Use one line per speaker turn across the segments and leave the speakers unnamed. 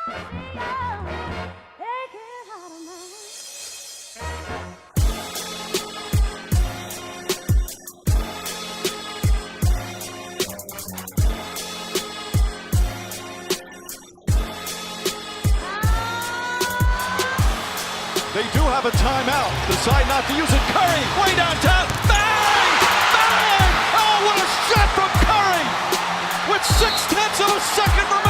They do have a timeout. Decide not to use it. Curry, way downtown. Bang! Bang! Oh, what a shot from Curry! With 0.6 of a second remaining.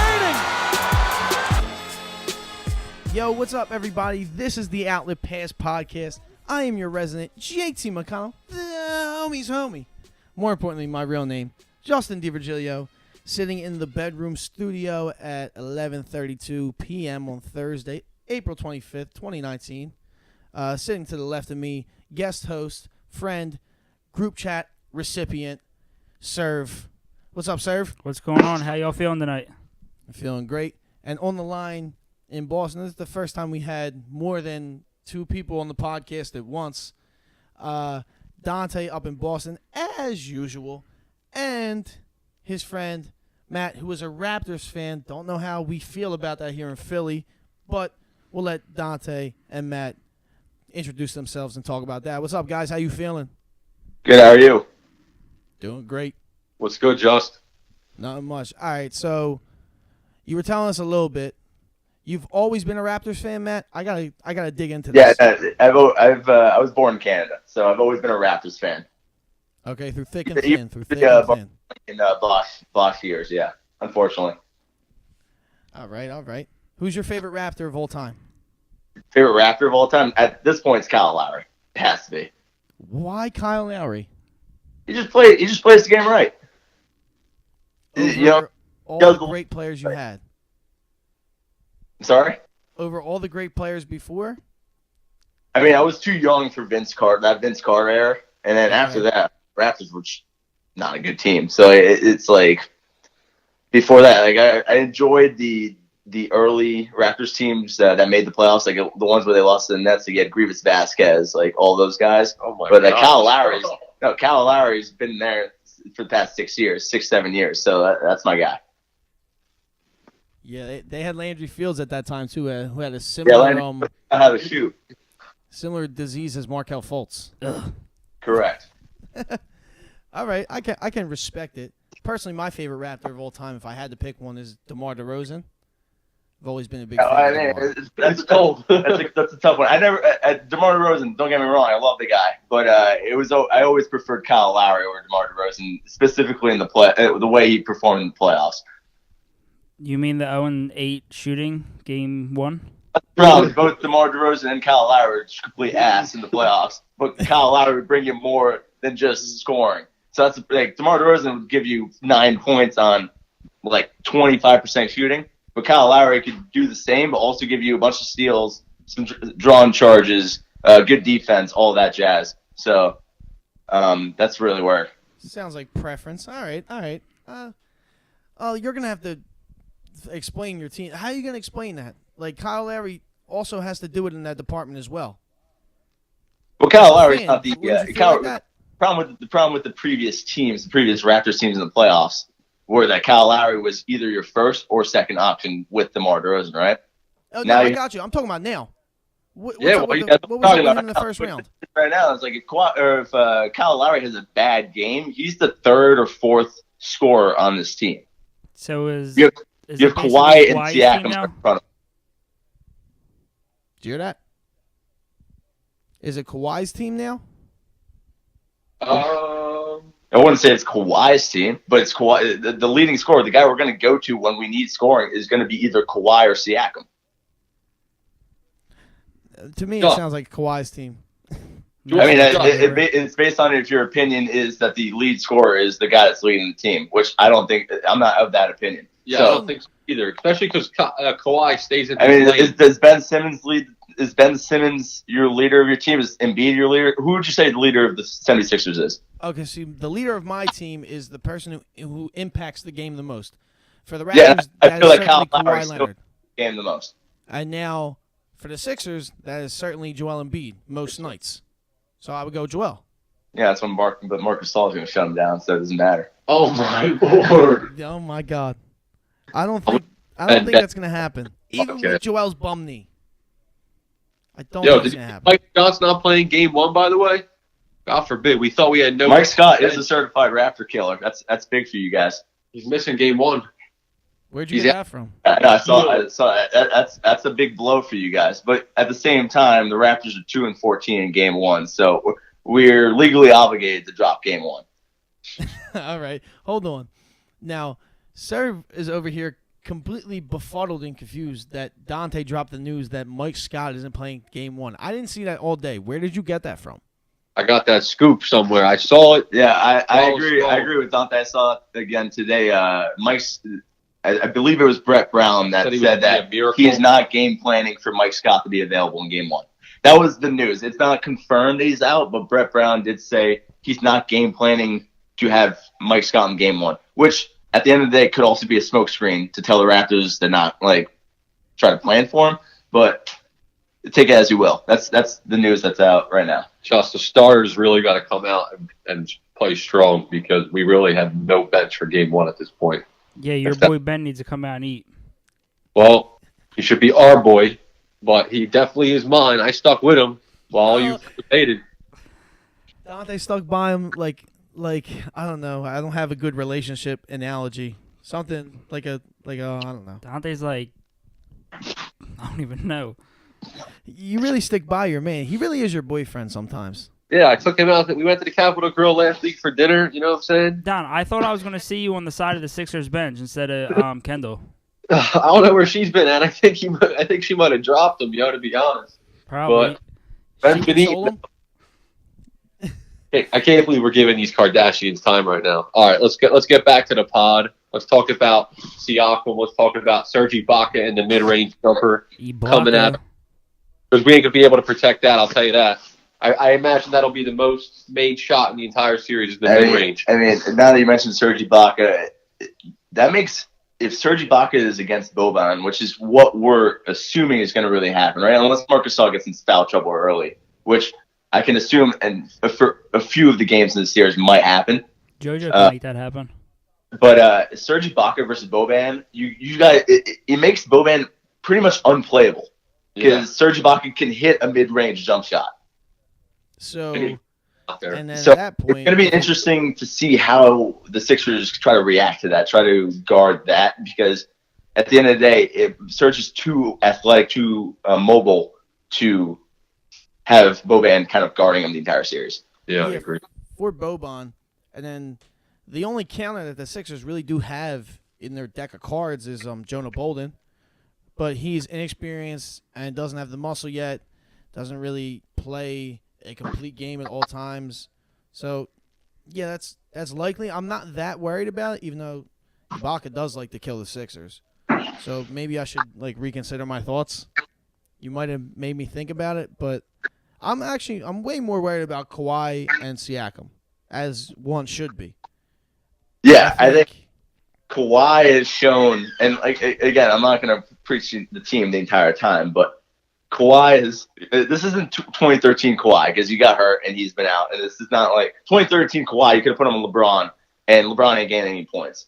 Yo, what's up, everybody? This is the Outlet Pass Podcast. I am your resident JT McConnell, the homie's homie. More importantly, my real name, Justin DiVirgilio, sitting in the bedroom studio at 11:32 p.m. on Thursday, April 25th, 2019. Sitting to the left of me, guest host, friend, group chat recipient, Serv. What's up, Serv?
What's going on? How y'all feeling tonight?
I'm feeling great. And on the line in Boston, this is the first time we had more than two people on the podcast at once. Dante up in Boston, as usual, and his friend, Matt, who is a Raptors fan. Don't know how we feel about that here in Philly, but we'll let Dante and Matt introduce themselves and talk about that. What's up, guys? How you feeling?
Good, how are you?
Doing great.
What's good, Just?
Not much. All right, so you were telling us a little bit. You've always been a Raptors fan, Matt? I gotta dig into this.
Yeah, I was born in Canada, so I've always been a Raptors fan.
Okay, through thick and thin.
In Bosch years, yeah, unfortunately.
All right. Who's your favorite Raptor of all time?
Favorite Raptor of all time? At this point, it's Kyle Lowry. It has to be.
Why Kyle Lowry?
He just plays the game right.
Over all the great players you had.
Sorry?
Over all the great players before?
I mean, I was too young for Vince Carter era, and then after that, Raptors were just not a good team. So it's like before that, like I enjoyed the early Raptors teams that made the playoffs, like the ones where they lost to the Nets. So you had Grievous Vasquez, like all those guys. Oh my God. Kyle Lowry's been there for the past 6 years, 7 years. So that's my guy.
Yeah, they had Landry Fields at that time too, who had a similar
how to shoot.
Similar disease as Markelle Fultz. Ugh.
Correct.
All right, I can respect it. Personally, my favorite Raptor of all time, if I had to pick one, is DeMar DeRozan. I've always been a big fan of DeMar.
That's cold. That's a tough one. DeMar DeRozan, don't get me wrong, I love the guy, but I always preferred Kyle Lowry over DeMar DeRozan, specifically in the way he performed in the playoffs.
You mean the 0-8 shooting game 1?
Both DeMar DeRozan and Kyle Lowry are just complete ass in the playoffs, but Kyle Lowry would bring you more than just scoring. So that's like DeMar DeRozan would give you 9 points on like 25% shooting, but Kyle Lowry could do the same, but also give you a bunch of steals, some drawn charges, good defense, all that jazz. So that's really where.
Sounds like preference. All right. You're gonna have to explain your team. How are you gonna explain that? Like Kyle Lowry also has to do it in that department as well.
Well, Kyle Lowry's not the problem with the previous Raptors teams in the playoffs were that Kyle Lowry was either your first or second option with DeMar DeRozan, right?
Oh, no, I got you. I'm talking about now. What was it in the first round?
Right now, it's like if Kyle Lowry has a bad game, he's the third or fourth scorer on this team.
So
you have Kawhi and Siakam in front of him.
Do you hear that? Is it Kawhi's team now?
I wouldn't say it's Kawhi's team, but it's Kawhi. The leading scorer, the guy we're going to go to when we need scoring, is going to be either Kawhi or Siakam.
To me, it sounds like Kawhi's team.
I mean, it's based on if your opinion is that the lead scorer is the guy that's leading the team, which I don't think. I'm not of that opinion.
Yeah, I don't think so either, especially because Kawhi stays in.
I mean, does Ben Simmons lead? Is Ben Simmons your leader of your team? Is Embiid your leader? Who would you say the leader of the 76ers is?
Okay, so the leader of my team is the person who impacts the game the most. For the Raptors,
I feel like Kyle Lowry Leonard. Game the most.
And now, for the Sixers, that is certainly Joel Embiid most nights. So I would go Joel.
Yeah, that's when Marc Gasol is going to shut him down, so it doesn't matter.
Oh my Lord!
Oh my God! I don't think that's going to happen. Even
Okay.
with Joel's bum knee. I don't
Yo,
think
did
it's going to happen.
Mike Scott's not playing game 1, by the way? God forbid. We thought we had no.
Mike Scott is a certified Raptor killer. That's big for you guys.
He's missing game 1.
Where'd you
He's
get that from?
No, I saw that. That's a big blow for you guys. But at the same time, the Raptors are 2-14 in game 1, so we're legally obligated to drop game 1.
All right. Hold on. Now, Serv is over here completely befuddled and confused that Dante dropped the news that Mike Scott isn't playing game 1. I didn't see that all day. Where did you get that from?
I got that scoop somewhere. I saw it.
Yeah, I
Oh,
agree.
so-
I agree with Dante. I saw it again today. Mike's. I believe it was Brett Brown that
Said he
said
was
that
a miracle.
he is not game planning for Mike Scott to be available in game 1. That was the news. It's not confirmed that he's out, but Brett Brown did say he's not game planning to have Mike Scott in game 1, which at the end of the day could also be a smokescreen to tell the Raptors to not try to plan for him. But take it as you will. That's the news that's out right now.
Just the starters really got to come out and play strong because we really have no bench for game 1 at this point.
Yeah, your boy Ben needs to come out and eat.
Well, he should be our boy, but he definitely is mine. I stuck with him while you debated.
Dante stuck by him like I don't know. I don't have a good relationship analogy. Something like a I don't know.
Dante's like, I don't even know.
You really stick by your man. He really is your boyfriend sometimes.
Yeah, I took him out. We went to the Capitol Grill last week for dinner. You know what I'm saying?
Don, I thought I was going to see you on the side of the Sixers bench instead of Kendall.
I don't know where she's been at. I think she might have dropped him. To be honest.
Probably.
Ben's
She
been eating.
stole him?
Hey, I can't believe we're giving these Kardashians time right now. All right, let's get back to the pod. Let's talk about Siakam. Let's talk about Serge Ibaka and the mid-range jumper coming out. Because we ain't gonna be able to protect that. I'll tell you that. I imagine that'll be the most made shot in the entire series is the mid-range.
I mean, now that you mentioned Serge Ibaka, that makes if Serge Ibaka is against Boban, which is what we're assuming is going to really happen, right? Unless Marcus Gasol gets in foul trouble early, which I can assume, and for a few of the games in the series might happen.
JoJo can make that happen.
But Serge Ibaka versus Boban, you guys, it makes Boban pretty much unplayable because Serge Ibaka can hit a mid-range jump shot.
So,
Out there.
and then
So
at that point,
it's going to be interesting to see how the Sixers try to react to that, try to guard that, because at the end of the day, if Serge is too athletic, too mobile to have Boban kind of guarding him the entire series.
Yeah, I agree.
for Boban, and then the only counter that the Sixers really do have in their deck of cards is Jonah Bolden, but he's inexperienced and doesn't have the muscle yet, doesn't really play a complete game at all times. So, yeah, that's likely. I'm not that worried about it, even though Ibaka does like to kill the Sixers. So maybe I should reconsider my thoughts. You might have made me think about it, but I'm way more worried about Kawhi and Siakam, as one should be.
Yeah, I think Kawhi has shown, and again, I'm not going to preach the team the entire time, but Kawhi this isn't 2013 Kawhi because he got hurt and he's been out, and this is not like 2013 Kawhi. You could have put him on LeBron, and LeBron ain't getting any points.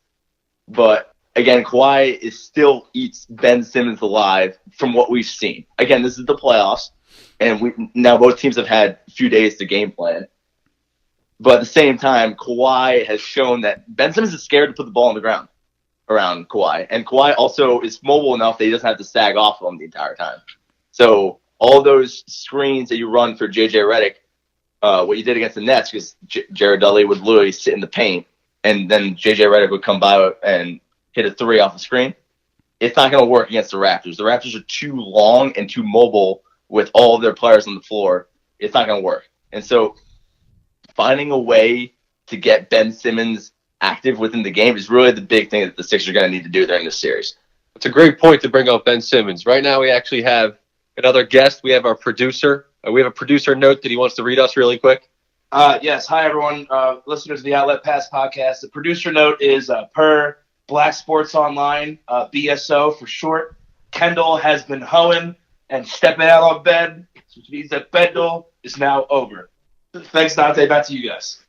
But again, Kawhi still eats Ben Simmons alive from what we've seen. Again, this is the playoffs, and now both teams have had a few days to game plan. But at the same time, Kawhi has shown that Ben Simmons is scared to put the ball on the ground around Kawhi. And Kawhi also is mobile enough that he doesn't have to sag off of him the entire time. So all those screens that you run for J.J. Redick, what you did against the Nets, because Jared Dudley would literally sit in the paint, and then J.J. Redick would come by and hit a three off the screen, it's not going to work against the Raptors. The Raptors are too long and too mobile with all of their players on the floor. It's not going to work. And so finding a way to get Ben Simmons active within the game is really the big thing that the Sixers are going to need to do during this series.
It's a great point to bring up Ben Simmons. Right now we actually have another guest. We have our producer. We have a producer note that he wants to read us really quick.
Yes. Hi, everyone. Listeners of the Outlet Pass podcast. The producer note is per Black Sports Online, BSO for short. Kendall has been hoeing and stepping out on bed, which means that Bendel is now over. Thanks, Dante. Back to you guys.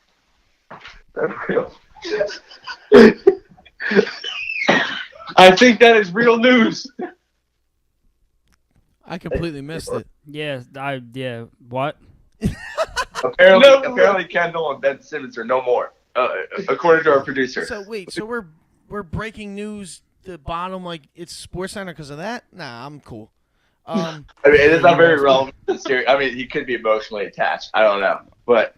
I think that is real news.
I completely missed it.
Yeah, what?
Apparently, Kendall and Ben Simmons are no more, according to our producer.
So wait, so we're breaking news. The bottom, like it's SportsCenter because of that. Nah, I'm cool.
I mean, it is not very relevant to the series. I mean, he could be emotionally attached. I don't know, but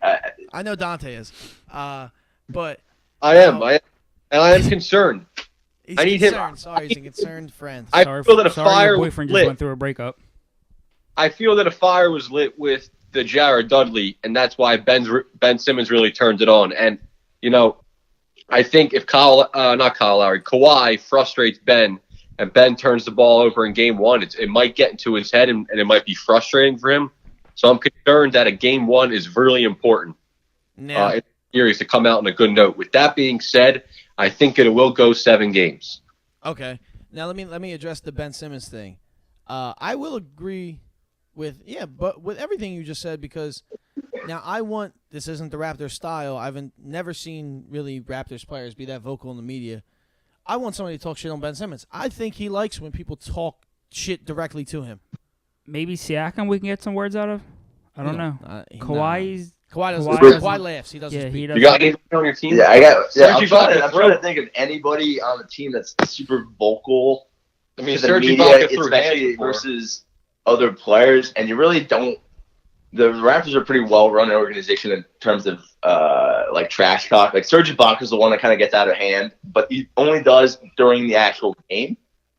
I know Dante is. But
I am. I am concerned.
he's
I need him.
concerned. Sorry, he's a concerned friend.
I feel that a
sorry
fire
your
was
boyfriend just
lit.
went through a breakup.
I feel that a fire was lit with the Jared Dudley, and that's why Ben Simmons really turned it on. And I think if Kawhi frustrates Ben, and Ben turns the ball over in Game 1, it might get into his head, and it might be frustrating for him. So I'm concerned that a Game 1 is really important in the series to come out on a good note. With that being said, I think it will go 7 games.
Okay. Now let me address the Ben Simmons thing. I will agree with everything you just said, because now this isn't the Raptors style. I've never seen really Raptors players be that vocal in the media. I want somebody to talk shit on Ben Simmons. I think he likes when people talk shit directly to him.
Maybe Siakam we can get some words out of? I don't know. Kawhi
laughs. He doesn't speak.
He
You
doesn't.
got anything on your team?
yeah, I'm trying
Ibaka
to think of anybody on the team that's super vocal.
I mean,
to the
Serge
media,
Ibaka threw
especially
hands before.
versus other players, and you really don't. The Raptors are a pretty well-run organization in terms of like trash talk. Like Serge Ibaka is the one that kind of gets out of hand, but he only does during the actual game.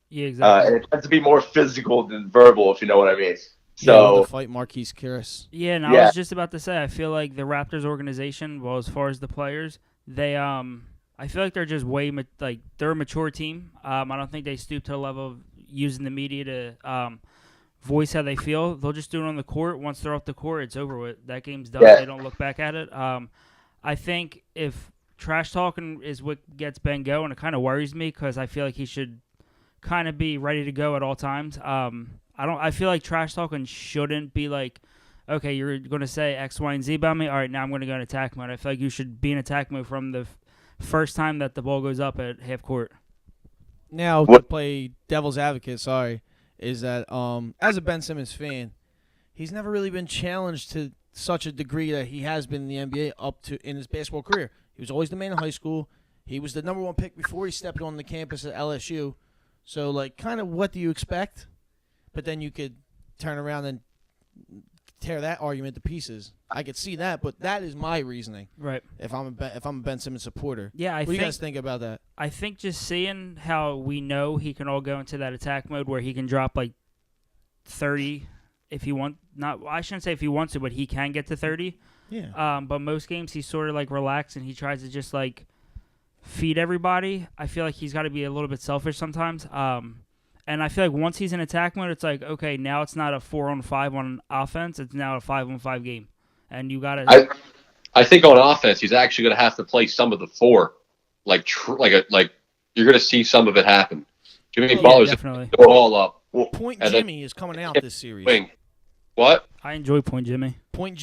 Yeah, exactly.
And it tends to be more physical than verbal, if you know what I mean.
So the fight Marquise Curris.
Yeah, and I was just about to say, I feel like the Raptors organization, well, as far as the players, they I feel like they're just they're a mature team. I don't think they stoop to the level of using the media to voice how they feel. They'll just do it on the court. Once they're off the court, it's over with. That game's done.
Yeah.
They don't look back at it. I think if trash talking is what gets Ben going, it kind of worries me because I feel like he should kind of be ready to go at all times. I feel like trash talking shouldn't be like, okay, you're going to say X, Y, and Z about me. All right, now I'm going to go in attack mode. I feel like you should be in attack mode from the first time that the ball goes up at half court.
Now, to play devil's advocate, is that as a Ben Simmons fan, he's never really been challenged to such a degree that he has been in the NBA up to in his basketball career. He was always the man in high school. He was the number 1 pick before he stepped on the campus at LSU. So, kind of what do you expect? But then you could turn around and tear that argument to pieces. I could see that, but that is my reasoning.
Right.
If I'm a Ben Simmons supporter.
Yeah,
what do you guys think about that?
I think just seeing how we know he can all go into that attack mode where he can drop 30 if he wants. I shouldn't say if he wants to, but he can get to 30.
Yeah.
But most games he's sort of relaxed and he tries to just feed everybody. I feel like he's got to be a little bit selfish sometimes. And I feel like once he's in attack mode, it's okay, now it's not a 4-on-5 on offense. It's now a 5-on-5 game. And you got to...
I think on offense, he's actually going to have to play some of the 4. You're going to see some of it happen. Jimmy Butler's
definitely.
Go all up.
Point Jimmy is coming out this series.
Wing. What?
I enjoy Point Jimmy.
Point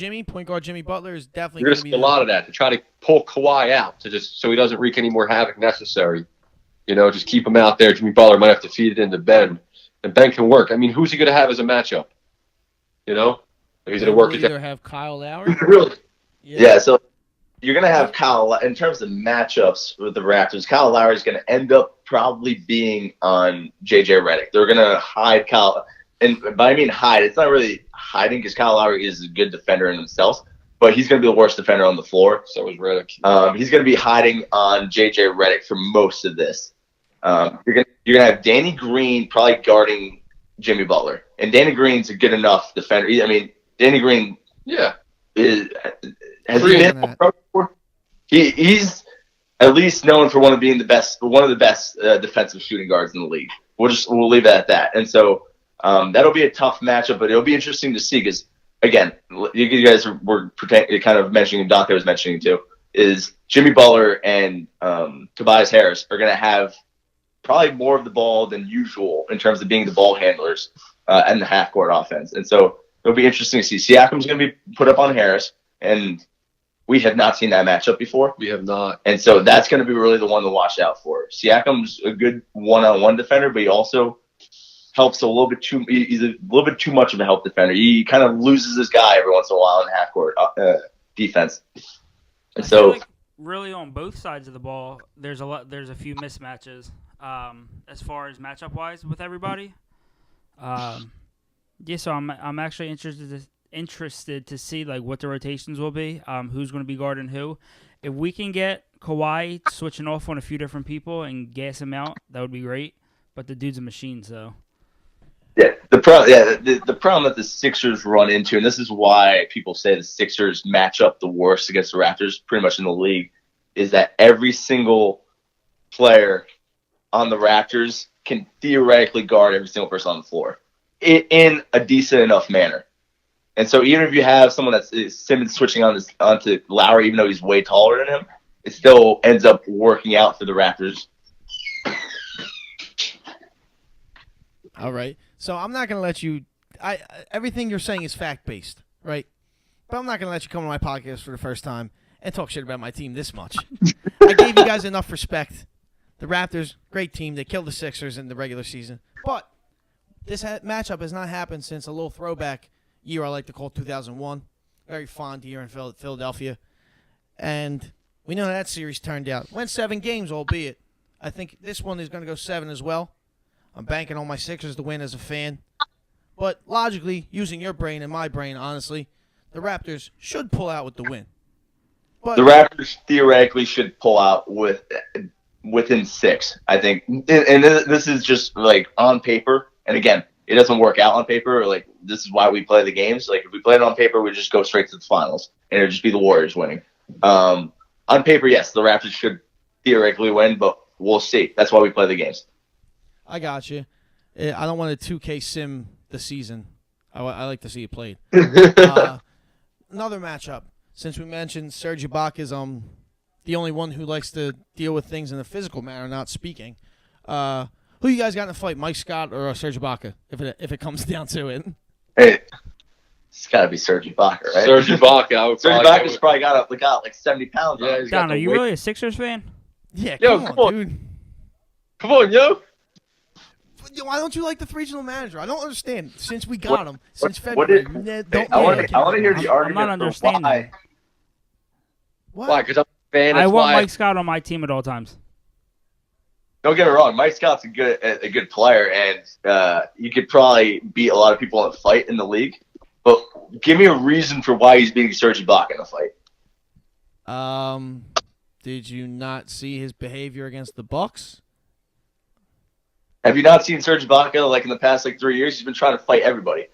guard Jimmy Butler is definitely
You're going to see a lot of that to try to pull Kawhi out so he doesn't wreak any more havoc necessary. Just keep him out there. Jimmy Butler might have to feed it into Ben, and Ben can work. I mean, who's he going to have as a matchup? He's going to work it
either have Kyle Lowry.
Really? Yeah. So you're going to have Kyle in terms of matchups with the Raptors. Kyle Lowry is going to end up probably being on JJ Redick. They're going to hide Kyle, and by I mean hide, it's not really hiding because Kyle Lowry is a good defender in himself, but he's going to be the worst defender on the floor.
So is Redick.
He's going to be hiding on JJ Redick for most of this. You're gonna have Danny Green probably guarding Jimmy Butler, and Danny Green's a good enough defender. I mean, Danny Green, has he been a pro before? He's at least known for one of the best defensive shooting guards in the league. We'll leave it at that. And so that'll be a tough matchup, but it'll be interesting to see because again, you guys were kind of mentioning, Dante was mentioning too, is Jimmy Butler and Tobias Harris are gonna have probably more of the ball than usual in terms of being the ball handlers and the half-court offense. And so it'll be interesting to see. Siakam's going to be put up on Harris, and we have not seen that matchup before.
We have not.
And so that's going to be really the one to watch out for. Siakam's a good one-on-one defender, but he also helps a little bit too. He's a little bit too much of a help defender. He kind of loses his guy every once in a while in half court defense. And
I feel
so,
like really on both sides of the ball, there's a few mismatches as far as matchup wise with everybody. So I'm actually interested to see like what the rotations will be. Who's going to be guarding who? If we can get Kawhi switching off on a few different people and gas him out, that would be great. But the dude's a machine, so.
yeah, the problem that the Sixers run into, and this is why people say the Sixers match up the worst against the Raptors pretty much in the league, is that every single player on the Raptors can theoretically guard every single person on the floor in a decent enough manner. And so even if you have someone that's Simmons switching onto Lowry, even though he's way taller than him, it still ends up working out for the Raptors.
All right. So I'm not going to let you everything you're saying is fact-based, right? But I'm not going to let you come on my podcast for the first time and talk shit about my team this much. I gave you guys enough respect. The Raptors, great team. They killed the Sixers in the regular season. But this matchup has not happened since a little throwback year I like to call 2001. Very fond year in Philadelphia. And we know how that series turned out. Went 7 games, albeit. I think this one is going to go 7 as well. I'm banking on my Sixers to win as a fan. But logically, using your brain and my brain, honestly, the Raptors should pull out with the win. But
The Raptors theoretically should pull out within 6, I think. And this is just like on paper. And again, it doesn't work out on paper. Like, this is why we play the games. Like, if we played it on paper, we'd just go straight to the finals, and it would just be the Warriors winning. On paper, yes, the Raptors should theoretically win, but we'll see. That's why we play the games.
I got you. I don't want to 2K sim the season. I like to see it played. Another matchup. Since we mentioned Serge Ibaka is the only one who likes to deal with things in a physical manner, not speaking. Who you guys got in a fight, Mike Scott or Serge Ibaka, if it comes down to it?
Hey, it's got to be Serge Ibaka, right?
Serge Ibaka.
Serge Ibaka's probably got like 70 pounds on him.
he's got
Don,
the
are you
weight.
really a Sixers fan?
Yeah,
Yo,
come
come
on,
on.
dude.
Come on, yo.
Why don't you like the regional manager? I don't understand. Since we got him, since
what
February,
did-
don't
I want
like
to
him.
hear the argument
not
for
understanding.
why.
What?
Why? Because I'm a fan.
I
That's
want
why.
Mike Scott on my team at all times.
Don't get me wrong, Mike Scott's a good player, and you could probably beat a lot of people in a fight in the league. But give me a reason for why he's beating Serge Ibaka in a fight.
Did you not see his behavior against the Bucks?
Have you not seen Serge Ibaka like in the past 3 years? He's been trying to fight everybody.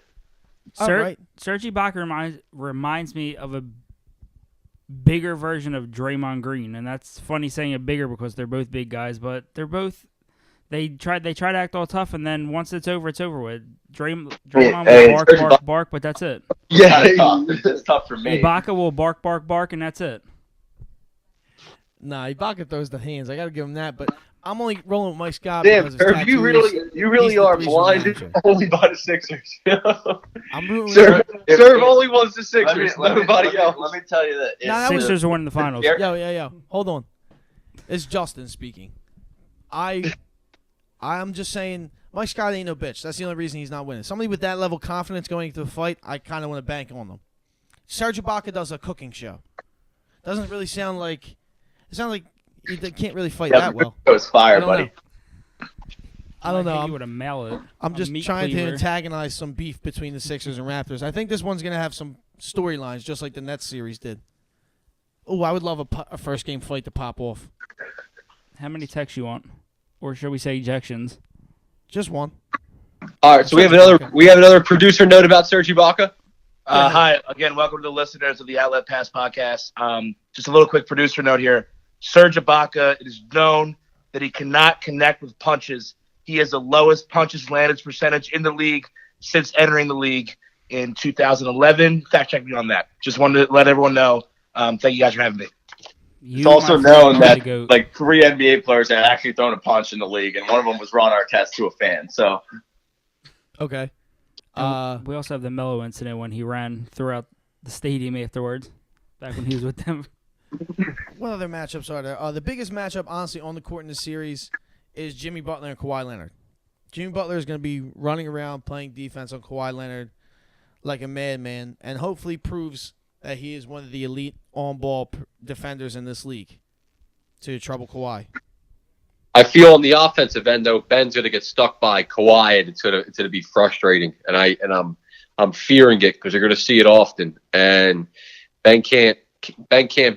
All right.
Serge Ibaka reminds me of a bigger version of Draymond Green, and that's funny saying it bigger because they're both big guys, but they try to act all tough, and then once it's over with. Draymond will bark, but that's it.
Yeah, it's tough for me.
Ibaka will bark, and that's it.
Nah, Ibaka throws the hands. I got to give him that, but I'm only rolling with Mike Scott
Damn,
because of his
Serv,
tattoos.
you really
He's the
are
regional
blinded
manager.
only by the Sixers.
I'm rooting
Serv
with
only wants the Sixers, nobody else.
Let me tell you that.
Nah, that was-
Sixers are winning the finals.
Yeah.
Yo. Hold on. It's Justin speaking. I'm just saying Mike Scott ain't no bitch. That's the only reason he's not winning. Somebody with that level of confidence going into the fight, I kind of want to bank on them. Serge Ibaka does a cooking show. Doesn't really sound like it sounds like he can't really fight that well.
It was fire,
I don't
buddy.
know. I don't know.
You would have mallet.
I'm just
meat
trying to
cleaver.
antagonize some beef between the Sixers and Raptors. I think this one's going to have some storylines, just like the Nets series did. Oh, I would love a first game fight to pop off.
How many texts you want, or should we say ejections?
Just one.
All right, so we have another producer note about Serge Ibaka.
Hi, again, welcome to the listeners of the Outlet Pass podcast. Just a little quick producer note here. Serge Ibaka, it is known that he cannot connect with punches. He has the lowest punches landed percentage in the league since entering the league in 2011. Fact check me on that. Just wanted to let everyone know. Thank you guys for having me.
It's also known that 3 NBA players have actually thrown a punch in the league, and one of them was Ron Artest to a fan. So,
Okay.
We also have the Melo incident when he ran throughout the stadium afterwards, back when he was with them.
What other matchups are there? The biggest matchup, honestly, on the court in the series is Jimmy Butler and Kawhi Leonard. Jimmy Butler is going to be running around playing defense on Kawhi Leonard like a madman, and hopefully proves that he is one of the elite on-ball defenders in this league to trouble Kawhi.
I feel on the offensive end though, Ben's going to get stuck by Kawhi, and it's going to be frustrating. And I'm fearing it because you're going to see it often. And Ben can't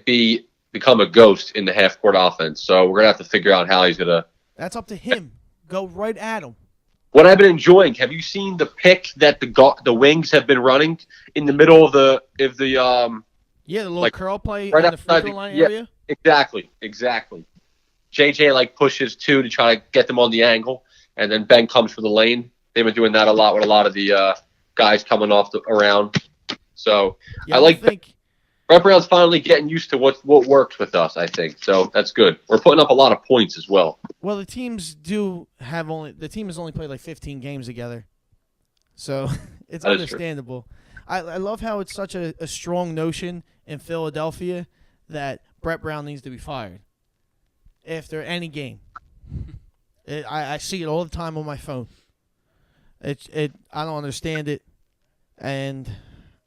become a ghost in the half-court offense. So we're going to have to figure out how he's going to.
That's up to him. Go right at him.
What I've been enjoying, have you seen the pick that the wings have been running in the middle of the
the little curl play
right
in the free
outside
throw line
yeah,
area?
Exactly. JJ pushes two to try to get them on the angle, and then Ben comes for the lane. They've been doing that a lot with a lot of the guys coming off around. So
yeah,
I think Brett Brown's finally getting used to what works with us, I think. So that's good. We're putting up a lot of points as well.
Well, the team has only played 15 games together. So it's understandable. I love how it's such a strong notion in Philadelphia that Brett Brown needs to be fired after any game. I see it all the time on my phone. I don't understand it, and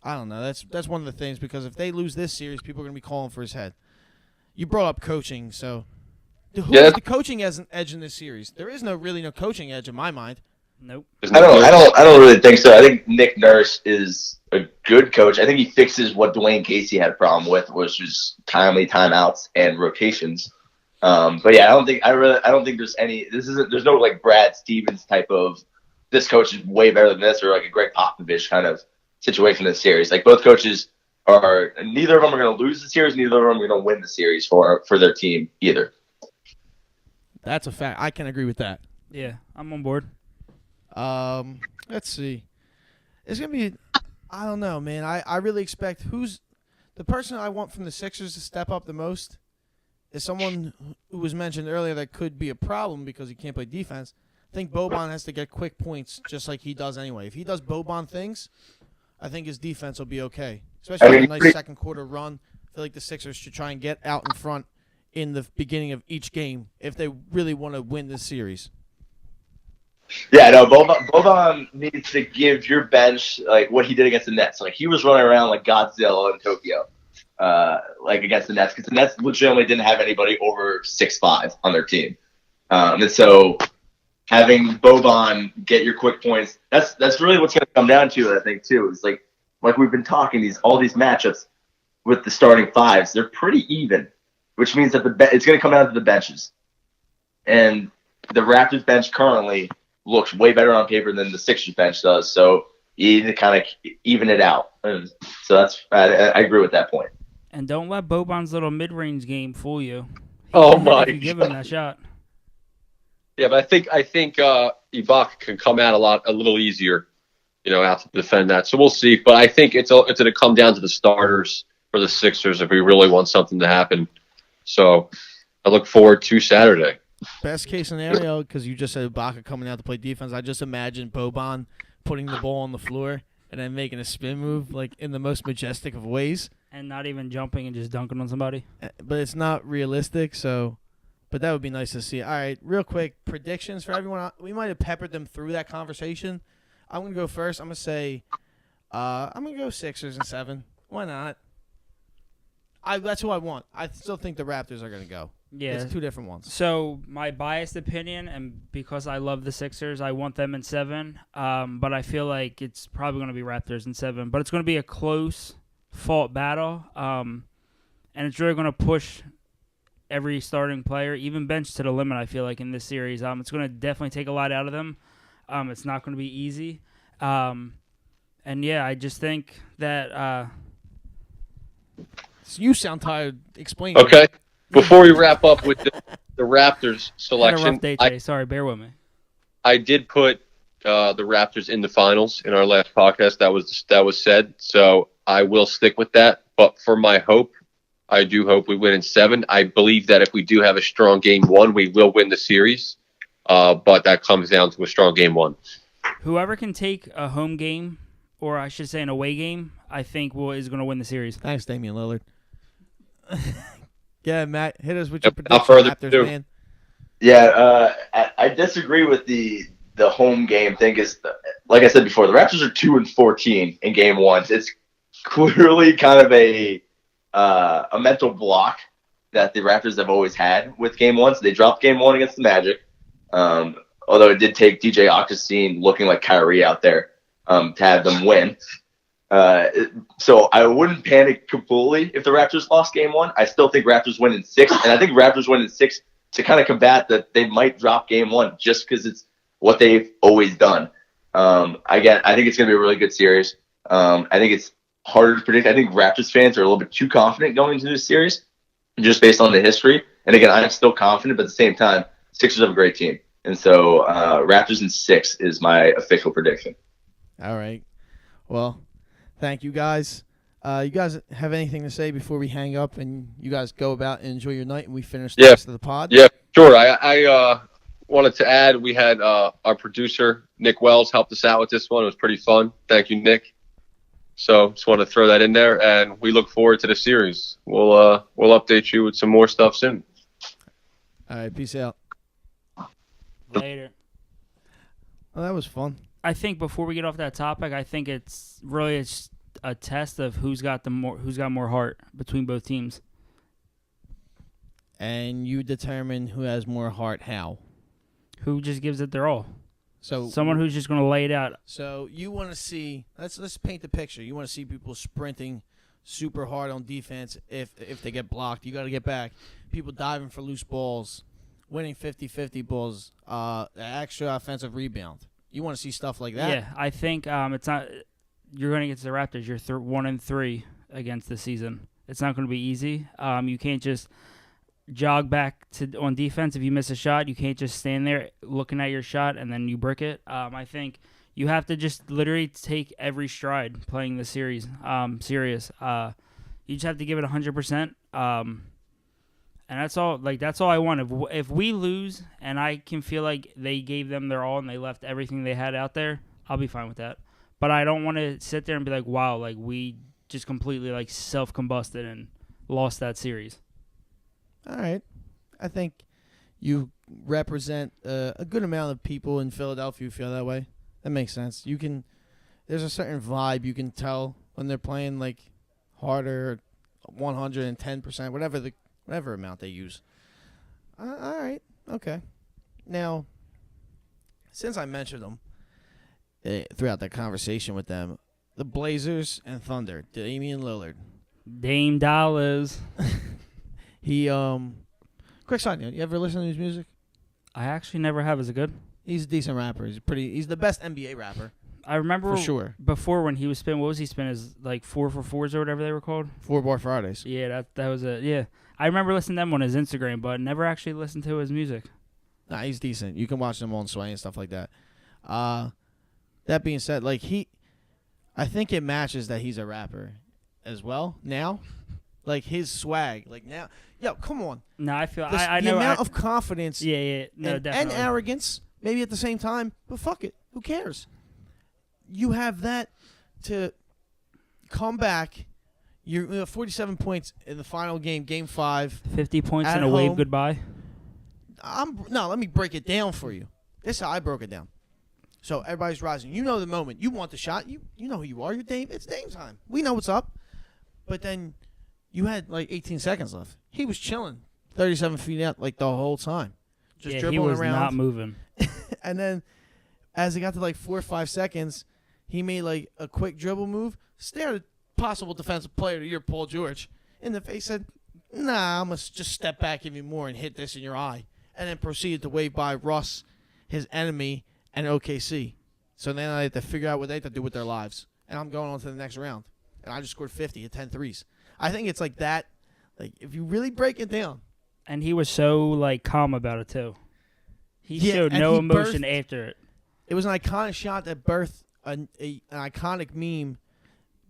I don't know. That's one of the things, because if they lose this series, people are going to be calling for his head. You brought up coaching, so who has the coaching edge in this series? There is really no coaching edge in my mind.
Nope.
I don't really think so. I think Nick Nurse is a good coach. I think he fixes what Dwayne Casey had a problem with, which was timely timeouts and rotations. But yeah, I don't think there's any. There's no Brad Stevens type of this coach is way better than this, or a Greg Popovich kind of situation in the series. Both coaches are, neither of them are going to lose the series, neither of them are going to win the series for their team either.
That's a fact. I can agree with that.
Yeah, I'm on board.
Let's see. It's going to be, I don't know, man. I really expect who's the person I want from the Sixers to step up the most is someone who was mentioned earlier that could be a problem because he can't play defense. I think Boban has to get quick points just like he does anyway. If he does Boban things, I think his defense will be okay. Especially with a nice second quarter run. I feel like the Sixers should try and get out in front in the beginning of each game if they really want to win this series.
Yeah, no, Boban needs to give your bench what he did against the Nets. He was running around like Godzilla in Tokyo, against the Nets, because the Nets legitimately didn't have anybody over 6'5" on their team, and so having Boban get your quick points, that's really what's going to come down to it, I think, too. Is like we've been talking, all these matchups with the starting fives, they're pretty even, which means that it's going to come down to the benches. And the Raptors bench currently looks way better on paper than the Sixers bench does, so you need to kind of even it out. And so I agree with that point.
And don't let Boban's little mid-range game fool you.
You
give him that shot.
Yeah, but I think Ibaka can come out a little easier, out to defend that. So we'll see. But I think it's going to come down to the starters for the Sixers if we really want something to happen. So I look forward to Saturday.
Best case scenario, because you just said Ibaka coming out to play defense, I just imagine Boban putting the ball on the floor and then making a spin move in the most majestic of ways.
And not even jumping and just dunking on somebody.
But it's not realistic, so... But that would be nice to see. All right, real quick, predictions for everyone. We might have peppered them through that conversation. I'm going to go first. I'm going to say I'm going to go Sixers and 7. Why not? That's who I want. I still think the Raptors are going to go.
Yeah.
It's two different ones.
So my biased opinion, and because I love the Sixers, I want them in 7. But I feel like it's probably going to be Raptors in 7. But it's going to be a close fought battle. And it's really going to push every starting player, even bench, to the limit, I feel like, in this series. It's going to definitely take a lot out of them. It's not going to be easy. And, yeah, I just think that
you sound tired explaining.
Okay. Before we wrap up with the Raptors selection.
Had a rough day today. Sorry, bear with me. I
did put the Raptors in the finals in our last podcast. That was said. So I will stick with that. But for my hope, I do hope we win in 7. I believe that if we do have a strong game 1, we will win the series. But that comes down to a strong game 1.
Whoever can take a home game, or I should say an away game, I think is going to win the series.
Thanks, Damian Lillard. Yeah, Matt, hit us with your
Without
prediction,
further
Raptors,
ado.
man.
Yeah, I disagree with the the home game thing is, like I said before, the Raptors are 2-14 in game ones. It's clearly kind of a mental block that the Raptors have always had with game one. So they dropped game one against the Magic. Although it did take DJ Augustine looking like Kyrie out there to have them win. So I wouldn't panic completely if the Raptors lost game one. I still think Raptors win in 6, and I think Raptors win in 6 to kind of combat that they might drop game one just because it's what they've always done. I think it's going to be a really good series. I think it's harder to predict. I think Raptors fans are a little bit too confident going into this series just based on the history. And again, I'm still confident, but at the same time, Sixers have a great team. And so Raptors in 6 is my official prediction.
All right. Well, thank you guys. You guys have anything to say before we hang up and you guys go about and enjoy your night and we finish the rest of the pod?
Yeah, sure. I wanted to add we had our producer, Nick Wells, helped us out with this one. It was pretty fun. Thank you, Nick. So just want to throw that in there, and we look forward to the series. We'll update you with some more stuff soon.
All right, peace out.
Later.
Well, that was fun.
I think before we get off that topic, I think it's a test of who's got more heart between both teams.
And you determine who has more heart how.
Who just gives it their all.
So
someone who's just going to lay it out.
So you want to see let's paint the picture. You want to see people sprinting super hard on defense if they get blocked. You got to get back. People diving for loose balls, winning 50-50 balls, extra offensive rebound. You want to see stuff like that?
Yeah, I think it's not. You're going against the Raptors. You're 1-3 against the season. It's not going to be easy. You can't just jog back on defense. If you miss a shot, you can't just stand there looking at your shot and then you brick it. I think you have to just literally take every stride playing the series serious. You just have to give it 100%. And that's all. That's all I want. If we lose and I can feel like they gave them their all and they left everything they had out there, I'll be fine with that. But I don't want to sit there and be like, wow, like we just completely self-combusted and lost that series.
All right. I think you represent a good amount of people in Philadelphia who feel that way. That makes sense. There's a certain vibe you can tell when they're playing harder, 110%, whatever amount they use. All right. Okay. Now, since I mentioned them throughout that conversation with them, the Blazers and Thunder, Damian Lillard.
Dame Dollars.
He, quick side note, you ever listen to his music?
I actually never have. Is it good?
He's a decent rapper. He's the best NBA rapper.
I remember
for sure.
Before when he was spinning, what was he spinning? His 4-for-4s or whatever they were called?
4-Bar Fridays.
Yeah, that was it. Yeah. I remember listening to them on his Instagram, but never actually listened to his music.
Nah, he's decent. You can watch him on Sway and stuff like that. That being said, I think it matches that he's a rapper as well now. His swag. Now, yo, come on.
No, I feel
the amount of confidence
definitely.
And arrogance, maybe at the same time, but fuck it. Who cares? You have that to come back. You're 47 points in the final game, Game 5.
50 points and a
home.
wave goodbye.
Let me break it down for you. This is how I broke it down. So everybody's rising. You know the moment. You want the shot. You know who you are. You're Dame. It's Dame time. We know what's up. But then you had 18 seconds left. He was chilling 37 feet out the whole time. Just dribbling
he was
around.
not moving.
And then as it got to 4 or 5 seconds, he made a quick dribble move, stared at possible defensive player of the year, Paul George, in the face, said, nah, I'm going to just step back even more and hit this in your eye. And then proceeded to wave by Russ, his enemy, and OKC. So then I had to figure out what they had to do with their lives. And I'm going on to the next round. And I just scored 50 at 10 threes. I think it's like that. If you really break it down.
And he was so calm about it too. He showed no emotion after it.
It was an iconic shot that birthed an iconic meme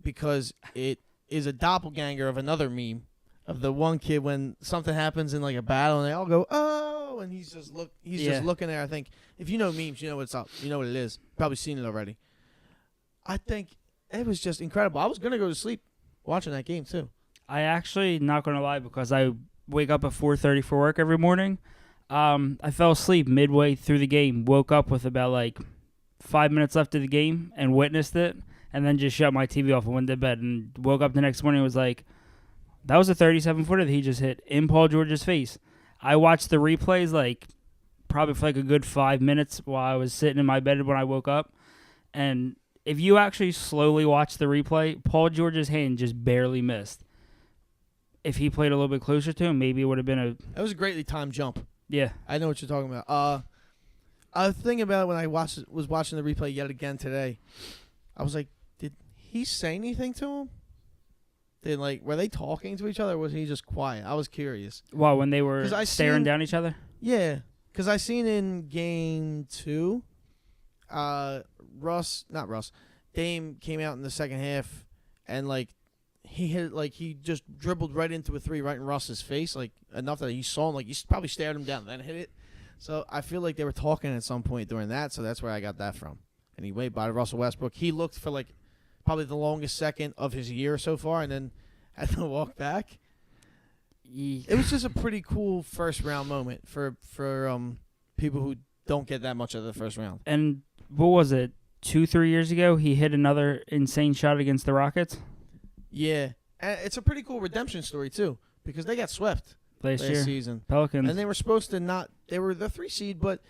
because it is a doppelganger of another meme of the one kid when something happens in a battle and they all go, oh, and he's just looking there. I think if you know memes, you know what's up. You know what it is. Probably seen it already. I think it was just incredible. I was going to go to sleep watching that game too.
I actually, not going to lie, because I wake up at 4:30 for work every morning, I fell asleep midway through the game, woke up with about like 5 minutes left of the game and witnessed it, and then just shut my TV off and went to bed and woke up the next morning and was like, that was a 37-footer that he just hit in Paul George's face. I watched the replays like probably for like a good 5 minutes while I was sitting in my bed when I woke up, and if you actually slowly watch the replay, Paul George's hand just barely missed. If he played a little bit closer to him, maybe it would have been a...
That was a greatly timed jump.
Yeah.
I know what you're talking about. I was thinking about it when I was watching the replay yet again today. I was like, did he say anything to him? Were they talking to each other, or was he just quiet? I was curious.
Well, when they were staring down each other?
Yeah, because I seen in game 2, Dame came out in the second half, and he hit he just dribbled right into a three right in Russ's face, enough that he saw him, he probably stared him down and then hit it. So I feel like they were talking at some point during that, so that's where I got that from. Anyway, by Russell Westbrook, he looked for probably the longest second of his year so far, and then had to walk back. It was just a pretty cool first round moment for people who don't get that much of the first round.
And what was it, 2-3 years ago? He hit another insane shot against the Rockets.
Yeah, and it's a pretty cool redemption story too, because they got swept last season.
Pelicans,
and they were supposed to not. They were the 3 seed, but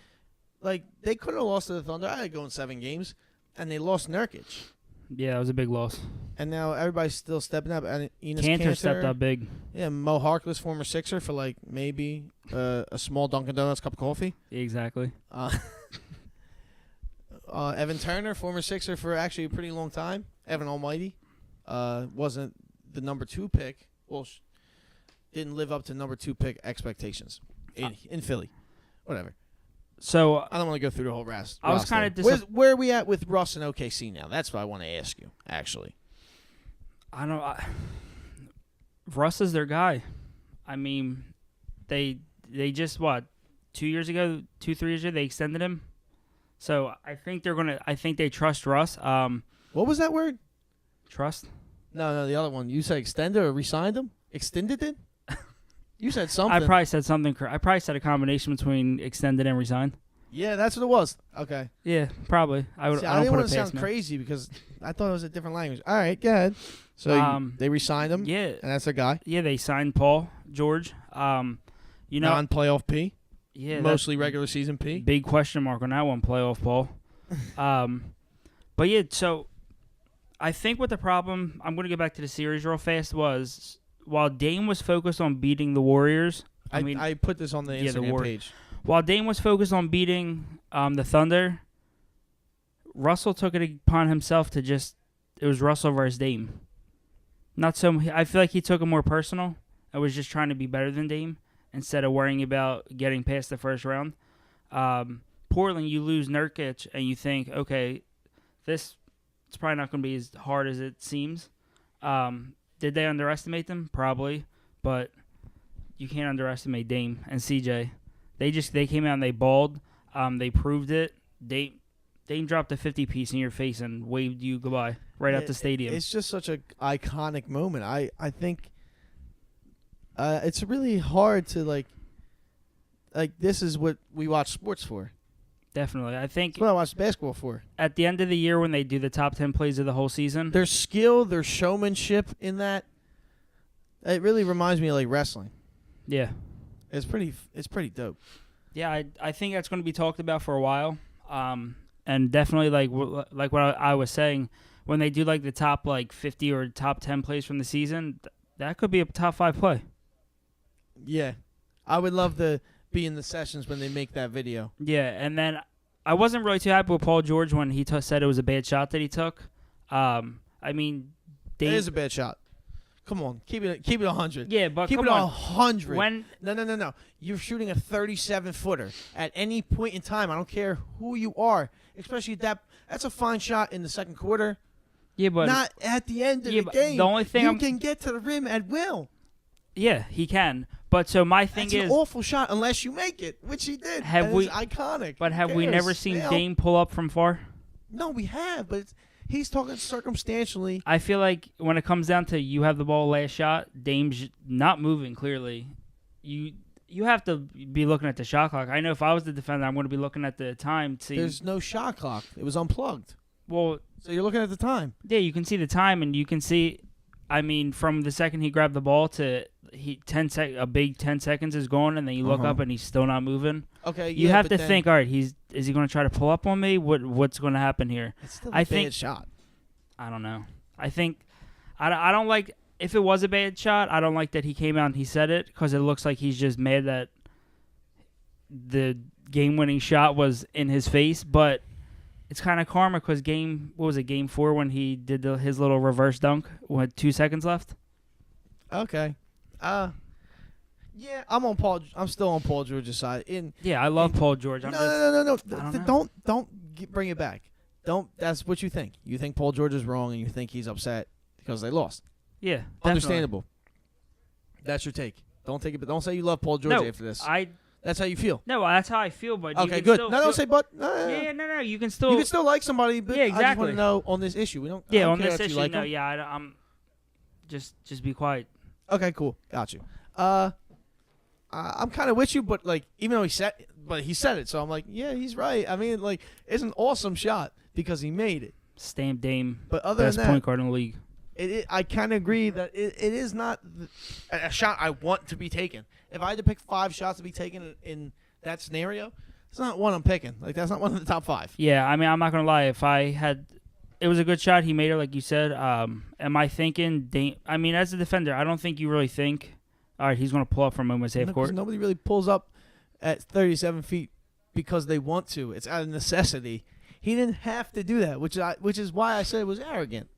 they could have lost to the Thunder. I had to go in 7 games, and they lost Nurkic.
Yeah, it was a big loss.
And now everybody's still stepping up. And Enes
Kanter stepped up big.
Yeah, Mo Harkless, former Sixer, for maybe a small Dunkin' Donuts cup of coffee.
Exactly.
Evan Turner, former Sixer for actually a pretty long time. Evan Almighty wasn't the number 2 pick. Well, didn't live up to number 2 pick expectations in Philly. Whatever.
So
I don't want to go through the whole roster.
I was kind of
where are we at with Russ and OKC now? That's what I want to ask you, actually.
I don't. Russ is their guy. I mean, they just 2 years ago, 2-3 years ago, they extended him. So I think they trust Russ.
What was that word?
Trust?
No, the other one. You said extended or re-signed him? Extended it? You said something.
I probably said something. I probably said a combination between extended and resigned.
Yeah, that's what it was. Okay.
Yeah, probably. I
didn't want to sound crazy because I thought it was a different language. All right, go ahead. So they re-signed him.
Yeah,
and that's their guy.
Yeah, they signed Paul George.
Non-playoff P.
Yeah,
mostly regular season P.
Big question mark on that one, playoff Paul. But yeah, so I think what the problem, I'm going to get back to the series real fast, was while Dame was focused on beating the Warriors,
I put this on the Instagram page.
While Dame was focused on beating the Thunder, Russell took it upon himself to it was Russell versus Dame. Not so. I feel like he took it more personal. I was just trying to be better than Dame instead of worrying about getting past the first round. Portland, you lose Nurkic, and you think, okay, it's probably not going to be as hard as it seems. Did they underestimate them? Probably, but you can't underestimate Dame and CJ. They came out and they balled. They proved it. Dame dropped a 50-piece in your face and waved you goodbye out the stadium.
It's just such an iconic moment. I think it's really hard to this is what we watch sports for.
Definitely. I think
that's what I watch basketball for.
At the end of the year when they do the top 10 plays of the whole season,
their skill, their showmanship in that, it really reminds me of wrestling.
Yeah.
It's pretty dope.
Yeah, I think that's going to be talked about for a while. And definitely like what I was saying, when they do the top 50 or top 10 plays from the season, that could be a top 5 play. Yeah.
I would love to be in the sessions when they make that video.
Yeah, and then I wasn't really too happy with Paul George when he said it was a bad shot that he took. It
is a bad shot. Come on, keep it 100.
Yeah, but
keep it 100.
When
no, you're shooting a 37-footer at any point in time. I don't care who you are, especially that's a fine shot in the second quarter.
Yeah, but
not at the end of the game.
The only thing
you can get to the rim at will.
Yeah, he can. But so my thing
is, an awful shot unless you make it, which he did. It's iconic.
But have we never seen Dame pull up from far?
No, we have, but he's talking circumstantially.
I feel like when it comes down to you have the ball last shot, Dame's not moving clearly. You have to be looking at the shot clock. I know if I was the defender, I'm going to be looking at the time to see.
There's no shot clock. It was unplugged.
Well,
So you're looking at the time.
yeah, you can see the time, and you can see. I mean, from the second he grabbed the ball to a big 10 seconds is gone, and then you look up and he's still not moving.
Okay,
You have to think, all right, is he going to try to pull up on me? What's going to happen here?
It's still
I
a
think-
bad shot.
I don't know. I think I don't like if it was a bad shot. I don't like that he came out and he said it because it looks like he's just mad that the game-winning shot was in his face. But it's kind of karma because Game 4 when he did his little reverse dunk with 2 seconds left.
Okay. Yeah, I'm still on Paul George's side.
Yeah, I love Paul George.
No.
I don't know.
Bring it back. That's what you think. You think Paul George is wrong, and you think he's upset because they lost.
Yeah, definitely.
Understandable. That's your take. Don't take it, but don't say you love Paul George
No,
after this.
That's
how you feel.
No, that's how I feel. But you
Okay,
can
good.
Still
No, don't say but.
Yeah, no. You can still.
You can still like somebody, but
Yeah,
I just want
exactly.
to know on this issue. I
on
don't care
this
if you
issue.
like
No,
him.
yeah, I'm. Just be quiet.
Okay, cool. Got you. I'm kind of with you, but like, even though he said it, so I'm like, yeah, he's right. I mean, like, it's an awesome shot because he made it.
Stamp Dame.
But other
Best
than that,
point guard in the league.
I kind of agree that it is not a shot I want to be taken. If I had to pick 5 shots to be taken in that scenario, it's not one I'm picking. Like, that's not one of the top 5.
Yeah, I mean, I'm not gonna lie. If I had, it was a good shot. He made it, like you said. Am I thinking? I mean, as a defender, I don't think you really think. All right, he's gonna pull up from almost half court.
Nobody really pulls up at 37 feet because they want to. It's out of necessity. He didn't have to do that, which is why I said it was arrogant.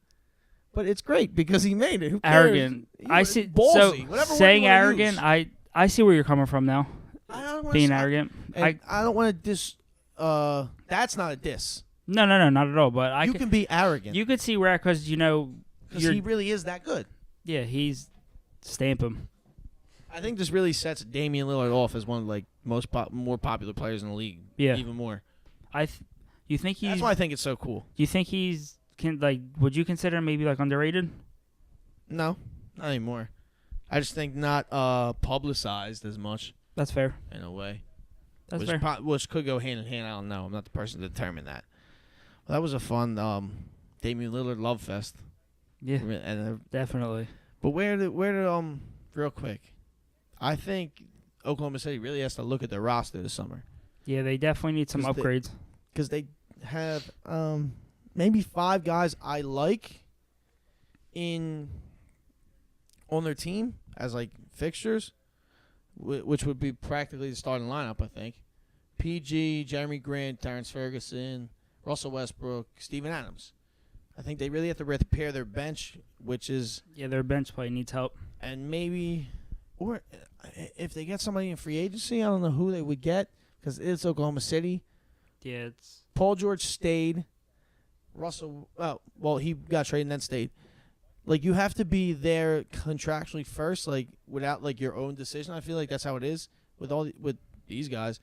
But it's great because he made it. Who cares?
Arrogant. I see.
Ballsy.
So
whatever word
saying
you wanna
arrogant,
use.
I see where you're coming from now.
I don't wanna
Being
say-
arrogant.
and I don't want to diss. That's not a diss.
No, not at all. But
You can be arrogant
You could see where because
because he really is that good.
Yeah, he's stamp him.
I think this really sets Damian Lillard off as one of like more popular players in the league.
Yeah.
Even more.
You think he's?
That's why I think it's so cool.
Do you think would you consider him maybe like underrated?
No, not anymore. I just think not publicized as much
That's fair.
in a way.
That's
which
fair.
Which could go hand in hand. I don't know. I'm not the person to determine that. Well, that was a fun Damian Lillard love fest.
Yeah,
And
definitely.
but where did real quick, I think Oklahoma City really has to look at their roster this summer
Yeah, they definitely need some
'Cause they-
upgrades.
because they have maybe 5 guys I like on their team as like fixtures, which would be practically the starting lineup. I think PG, Jeremy Grant, Terrence Ferguson, Russell Westbrook, Steven Adams. I think they really have to repair their bench, which is
Yeah, their bench play needs help.
and maybe or if they get somebody in free agency, I don't know who they would get because it's Oklahoma City.
Yeah, it's
Paul George stayed. Russell, he got traded and then stayed. Like, you have to be there contractually first, like, without, like, your own decision. I feel like that's how it is with these guys.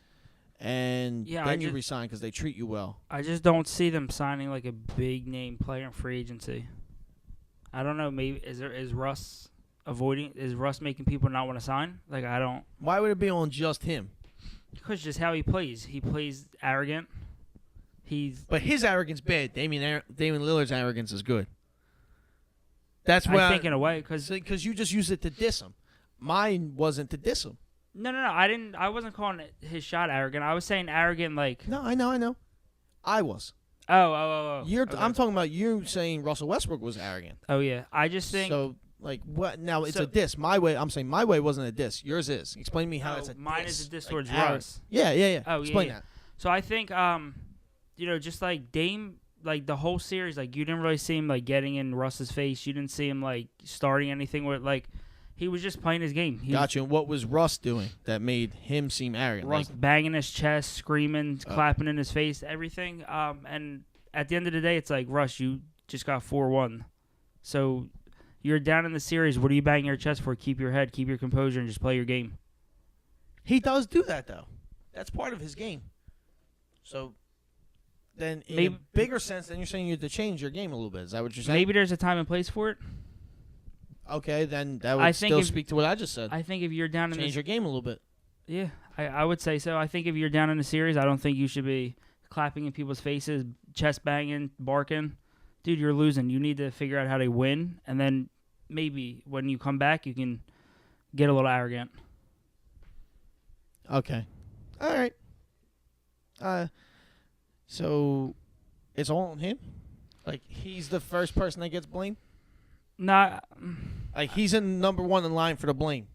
And
Yeah,
then you resign because they treat you well.
I just don't see them signing like a big name player in free agency. I don't know. Maybe is Russ making people not want to sign? Like I don't.
Why would it be on just him?
Because just how he plays. He plays arrogant.
But his arrogance bad. Damian Lillard's arrogance is good. That's what
I think in a way
because you just use it to diss him. Mine wasn't to diss him.
No. I didn't. I wasn't calling his shot arrogant. I was saying arrogant like.
No, I know. I was.
Oh. Okay.
I'm talking about you saying Russell Westbrook was arrogant.
Oh yeah. I just think.
So like what? Now it's a diss. My way. I'm saying my way wasn't a diss. Yours is. Explain to me how it's a diss.
Mine is a diss
like,
towards
arrogant.
Russ.
Yeah.
Oh
Explain
yeah.
that.
So I think just like Dame, like the whole series, like you didn't really see him like getting in Russ's face. You didn't see him like starting anything with like he was just playing his game.
Gotcha. And what was Russ doing that made him seem arrogant?
Russ banging his chest, screaming, clapping in his face, everything. And at the end of the day, it's like Russ, you just got 4-1, so you're down in the series. What are you banging your chest for? Keep your head, keep your composure, and just play your game.
He does do that though. That's part of his game. So then, in a bigger sense, then you're saying you have to change your game a little bit. Is that what you're saying?
Maybe there's a time and place for it.
Okay, then that would still speak to what I just said.
I think if you're down in
change your game a little bit.
Yeah, I would say so. I think if you're down in a series, I don't think you should be clapping in people's faces, chest banging, barking. Dude, you're losing. You need to figure out how to win, and then maybe when you come back, you can get a little arrogant.
Okay. All right. So it's all on him? Like, he's the first person that gets blamed?
Not
Like, he's in number one in line for the blame.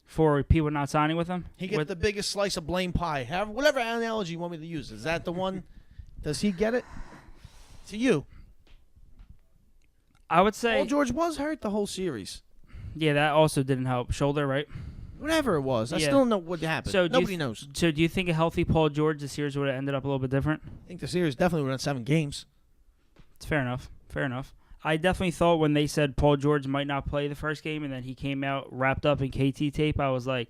for people not signing with him.
He gets the biggest slice of blame pie. Whatever analogy you want me to use. Is that the one? Does he get it? To you.
I would say,
Paul George was hurt the whole series.
yeah, that also didn't help. Shoulder, right?
Whatever it was. I
Yeah.
still don't know what happened.
So
Nobody knows.
So do you think a healthy Paul George, the series would have ended up a little bit different?
I think the series definitely would have 7 games.
It's fair enough. Fair enough. I definitely thought when they said Paul George might not play the first game and then he came out wrapped up in KT tape, I was like,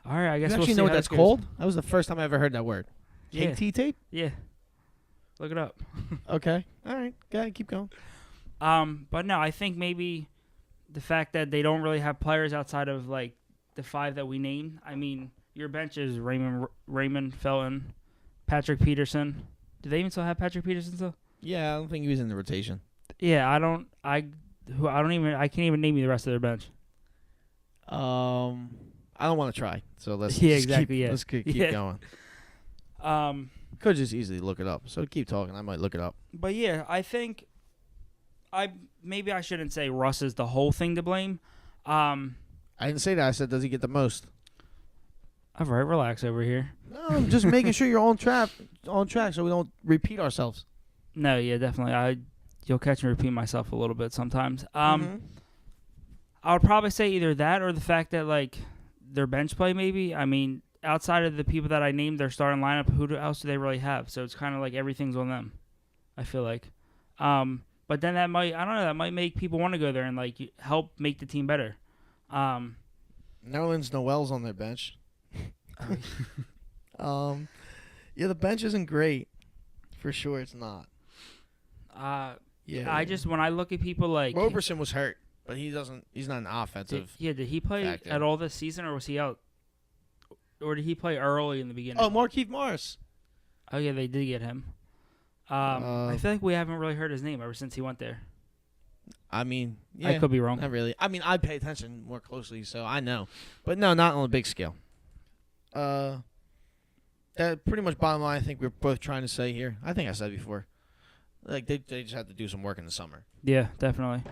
all right, I guess
You
we'll
actually
see
know
how
what that's
this goes.
called? That was the first time I ever heard that word.
Yeah.
KT tape?
Yeah. Look it up.
Okay. All right. Go ahead. Keep going.
But no, I think maybe the fact that they don't really have players outside of like the 5 that we named. I mean, your bench is Raymond Felton, Patrick Peterson. Do they even still have Patrick Peterson still?
Yeah, I don't think he was in the rotation.
Yeah, I can't even name you the rest of their bench.
I don't want to try. So let's
Yeah,
just
exactly,
Keep,
yeah.
Let's keep
Yeah.
going. Could just easily look it up. So keep talking. I might look it up.
But yeah, I think maybe I shouldn't say Russ is the whole thing to blame.
I didn't say that. I said, does he get the most?
All right, relax over here.
No, I'm just making sure you're on track so we don't repeat ourselves.
No, yeah, definitely. You'll catch me repeat myself a little bit sometimes. I would probably say either that or the fact that like their bench play maybe. I mean, outside of the people that I named, their starting lineup, who else do they really have? So it's kind of like everything's on them, I feel like. But then that might make people want to go there and like help make the team better.
Nerlens Noel's on their bench. Yeah, the bench isn't great. For sure, it's not.
Yeah. When I look at people like
Roberson was hurt, but he's not an offensive.
did he play
factor.
at all this season, or was he out? Or did he play early in the beginning?
Oh, Markieff Morris.
Oh yeah, they did get him. I feel like we haven't really heard his name ever since he went there.
I mean, yeah,
I could be wrong.
Not really. I mean, I pay attention more closely, so I know. But no, not on a big scale. That pretty much bottom line I think we're both trying to say here. I think I said before. Like, they just have to do some work in the summer.
Yeah, definitely.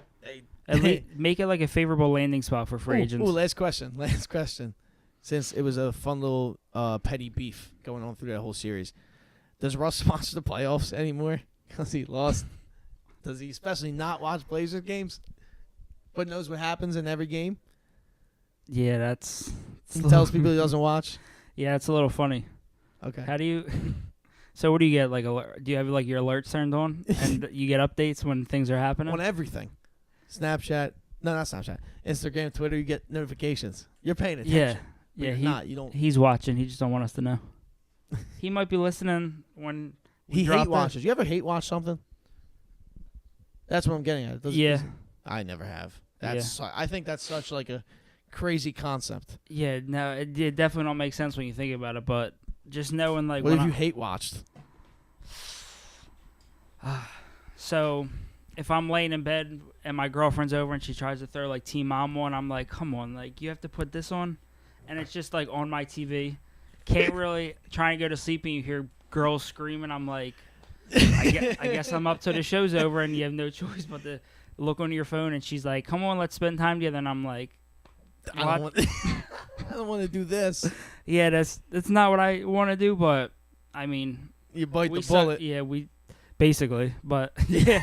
At
They-
least make it like a favorable landing spot for free agents.
Ooh, last question. Since it was a fun little petty beef going on through that whole series. Does Russ sponsor the playoffs anymore? Because he lost. Does he especially not watch Blazers games, but knows what happens in every game?
Yeah, that's.
He tells people he doesn't watch.
Yeah, it's a little funny.
Okay.
How do you? So what do you get? Like, do you have like your alerts turned on, and you get updates when things are happening?
On everything. Snapchat. No, not Snapchat. Instagram, Twitter, you get notifications. You're paying attention.
Yeah,
But
yeah.
you're not. You don't.
He's watching. He just don't want us to know. He might be listening when we
He
drop
hate
it.
watches. You ever hate watch something? That's what I'm getting at.
Yeah.
I never have. I think that's such like a crazy concept.
Yeah, no, it definitely don't make sense when you think about it. But just knowing like
What
when
have you hate watched?
So if I'm laying in bed and my girlfriend's over and she tries to throw like Teen Mom on, I'm like, come on, like you have to put this on, and it's just like on my TV. Can't really try and go to sleep and you hear girls screaming. I'm like, I guess I'm up till the show's over and you have no choice but to look on your phone. And she's like, come on, let's spend time together. And I'm like,
I don't want to do this.
yeah, that's not what I want to do. But I mean,
You bite
we
the bullet.
yeah, we basically, but yeah,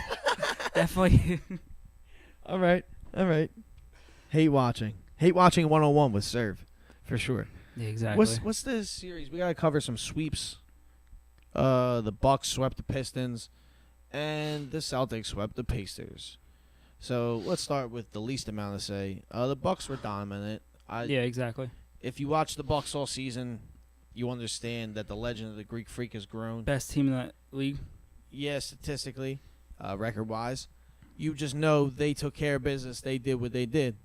definitely.
All right. Hate watching 101 with Serv, for sure.
Yeah, exactly.
What's this series? We gotta cover some sweeps. The Bucks swept the Pistons, and the Celtics swept the Pacers. So let's start with the least amount to say. The Bucks were dominant.
Yeah, exactly.
If you watch the Bucks all season, you understand that the legend of the Greek Freak has grown.
Best team in the league.
Yeah, statistically, record-wise, you just know they took care of business. They did what they did.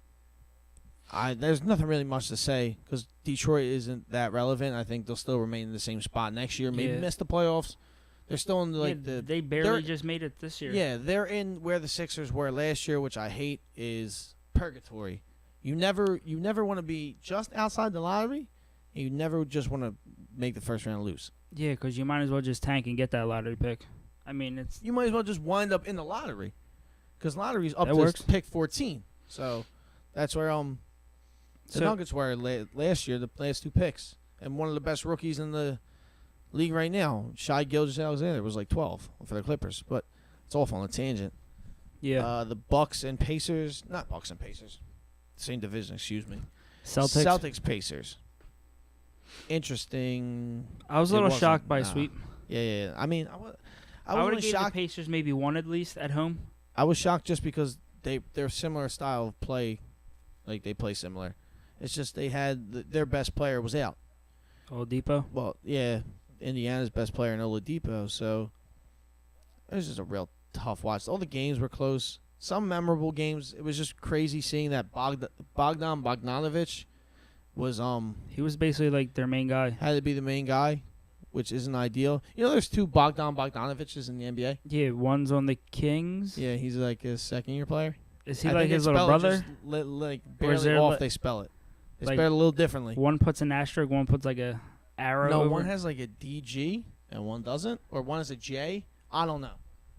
There's nothing really much to say because Detroit isn't that relevant. I think they'll still remain in the same spot next year. Maybe miss the playoffs. They're still in
they barely just made it this year.
Yeah, they're in where the Sixers were last year, which I hate, is purgatory. You never want to be just outside the lottery. And you never just want to make the first round lose.
Yeah, because you might as well just tank and get that lottery pick. I mean,
you might as well just wind up in the lottery because lottery's up to
works.
pick 14. So that's where the Nuggets were last year, the last 2 picks, and one of the best rookies in the league right now, Shai Gilgeous-Alexander, was like 12 for the Clippers, but it's off on a tangent.
Yeah.
The Bucks and Pacers, not Bucks and Pacers, same division, excuse me.
Celtics.
Pacers. Interesting.
I was a little shocked by a sweep.
Yeah. I mean,
I would have given the Pacers maybe one at least at home.
I was shocked just because they're similar style of play, like they play similar. It's just they had their best player was out.
Oladipo?
Well, yeah. Indiana's best player in Oladipo, so it was just a real tough watch. All the games were close. Some memorable games. It was just crazy seeing that Bogdan Bogdanovic was
he was basically like their main guy.
Had to be the main guy, which isn't ideal. You know, there's 2 Bogdan Bogdanoviches in the NBA.
Yeah, one's on the Kings.
Yeah, he's like a second-year player.
Is he like his little brother?
Like barely off, they spell it. They spell it a little differently.
One puts an asterisk, one puts like a arrow.
No,
over.
one has like a DG and one doesn't, or one has a J. I don't know.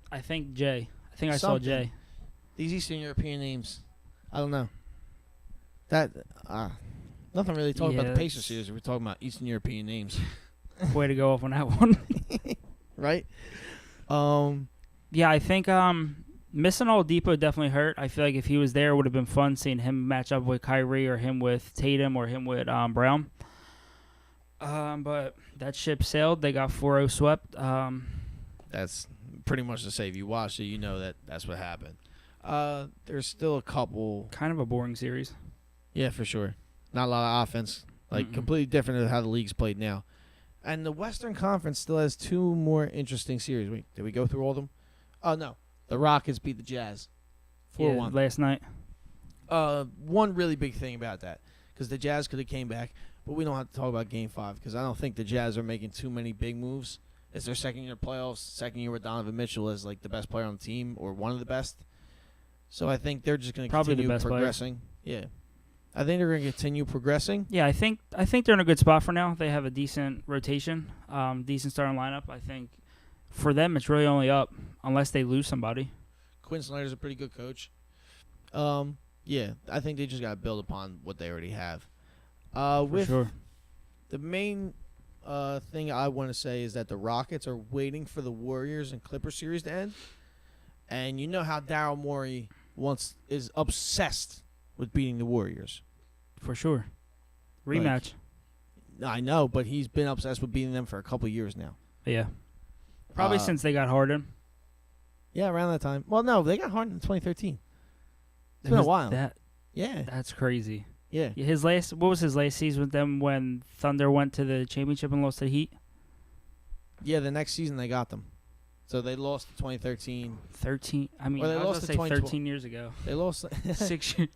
I think J. I think I saw J.
These Eastern European names, I don't know. That nothing really talking about the Pacers series. We're talking about Eastern European names.
Way to go off on that one.
Right?
Yeah, I think missing Oladipo definitely hurt. I feel like if he was there, it would have been fun seeing him match up with Kyrie or him with Tatum or him with Brown. But that ship sailed. They got 4-0 swept.
That's pretty much to say. If you watched it, you know that's what happened. There's still a couple.
Kind of a boring series.
Yeah, for sure. Not a lot of offense. Like, completely different than how the league's played now. And the Western Conference still has 2 more interesting series. Did we go through all of them? Oh, no. The Rockets beat the Jazz 4-1.
Last night.
One really big thing about that, because the Jazz could have came back, but we don't have to talk about Game 5, because I don't think the Jazz are making too many big moves. It's their second year playoffs, second year with Donovan Mitchell as like the best player on the team, or one of the best. So I think they're just going to continue progressing. Yeah. I think they're going to continue progressing.
Yeah, I think they're in a good spot for now. They have a decent rotation, decent starting lineup. I think for them it's really only up unless they lose somebody.
Quinn Snyder's a pretty good coach. Yeah, I think they just got to build upon what they already have.
For sure.
The main thing I want to say is that the Rockets are waiting for the Warriors and Clippers series to end. And you know how Daryl Morey is obsessed with beating the Warriors.
For sure. Rematch.
I know, but he's been obsessed with beating them for a couple of years now.
Yeah. Probably since they got Harden.
Yeah, around that time. Well, no, they got Harden in 2013. It's been a while. Yeah.
That's crazy.
Yeah.
What was his last season with them when Thunder went to the championship and lost to Heat?
Yeah, the next season they got them. So they lost in 2013.
13. I mean,
they
I was
lost
going to say 13 years ago.
They lost
6 years.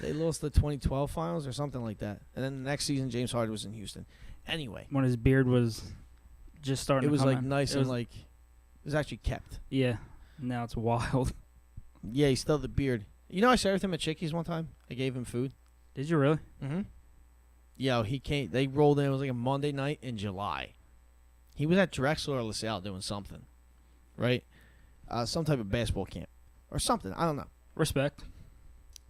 They lost the 2012 finals or something like that. And then the next season, James Harden was in Houston. Anyway.
When his beard was just starting to come
like
in.
Nice and like, it was actually kept.
Yeah. Now it's wild.
Yeah, he still had the beard. You know, I shared with him at Chickies one time. I gave him food.
Did you really?
Mm-hmm. Yeah, he came. They rolled in. It was like a Monday night in July. He was at Drexel or LaSalle doing something, right? Some type of basketball camp or something. I don't know.
Respect.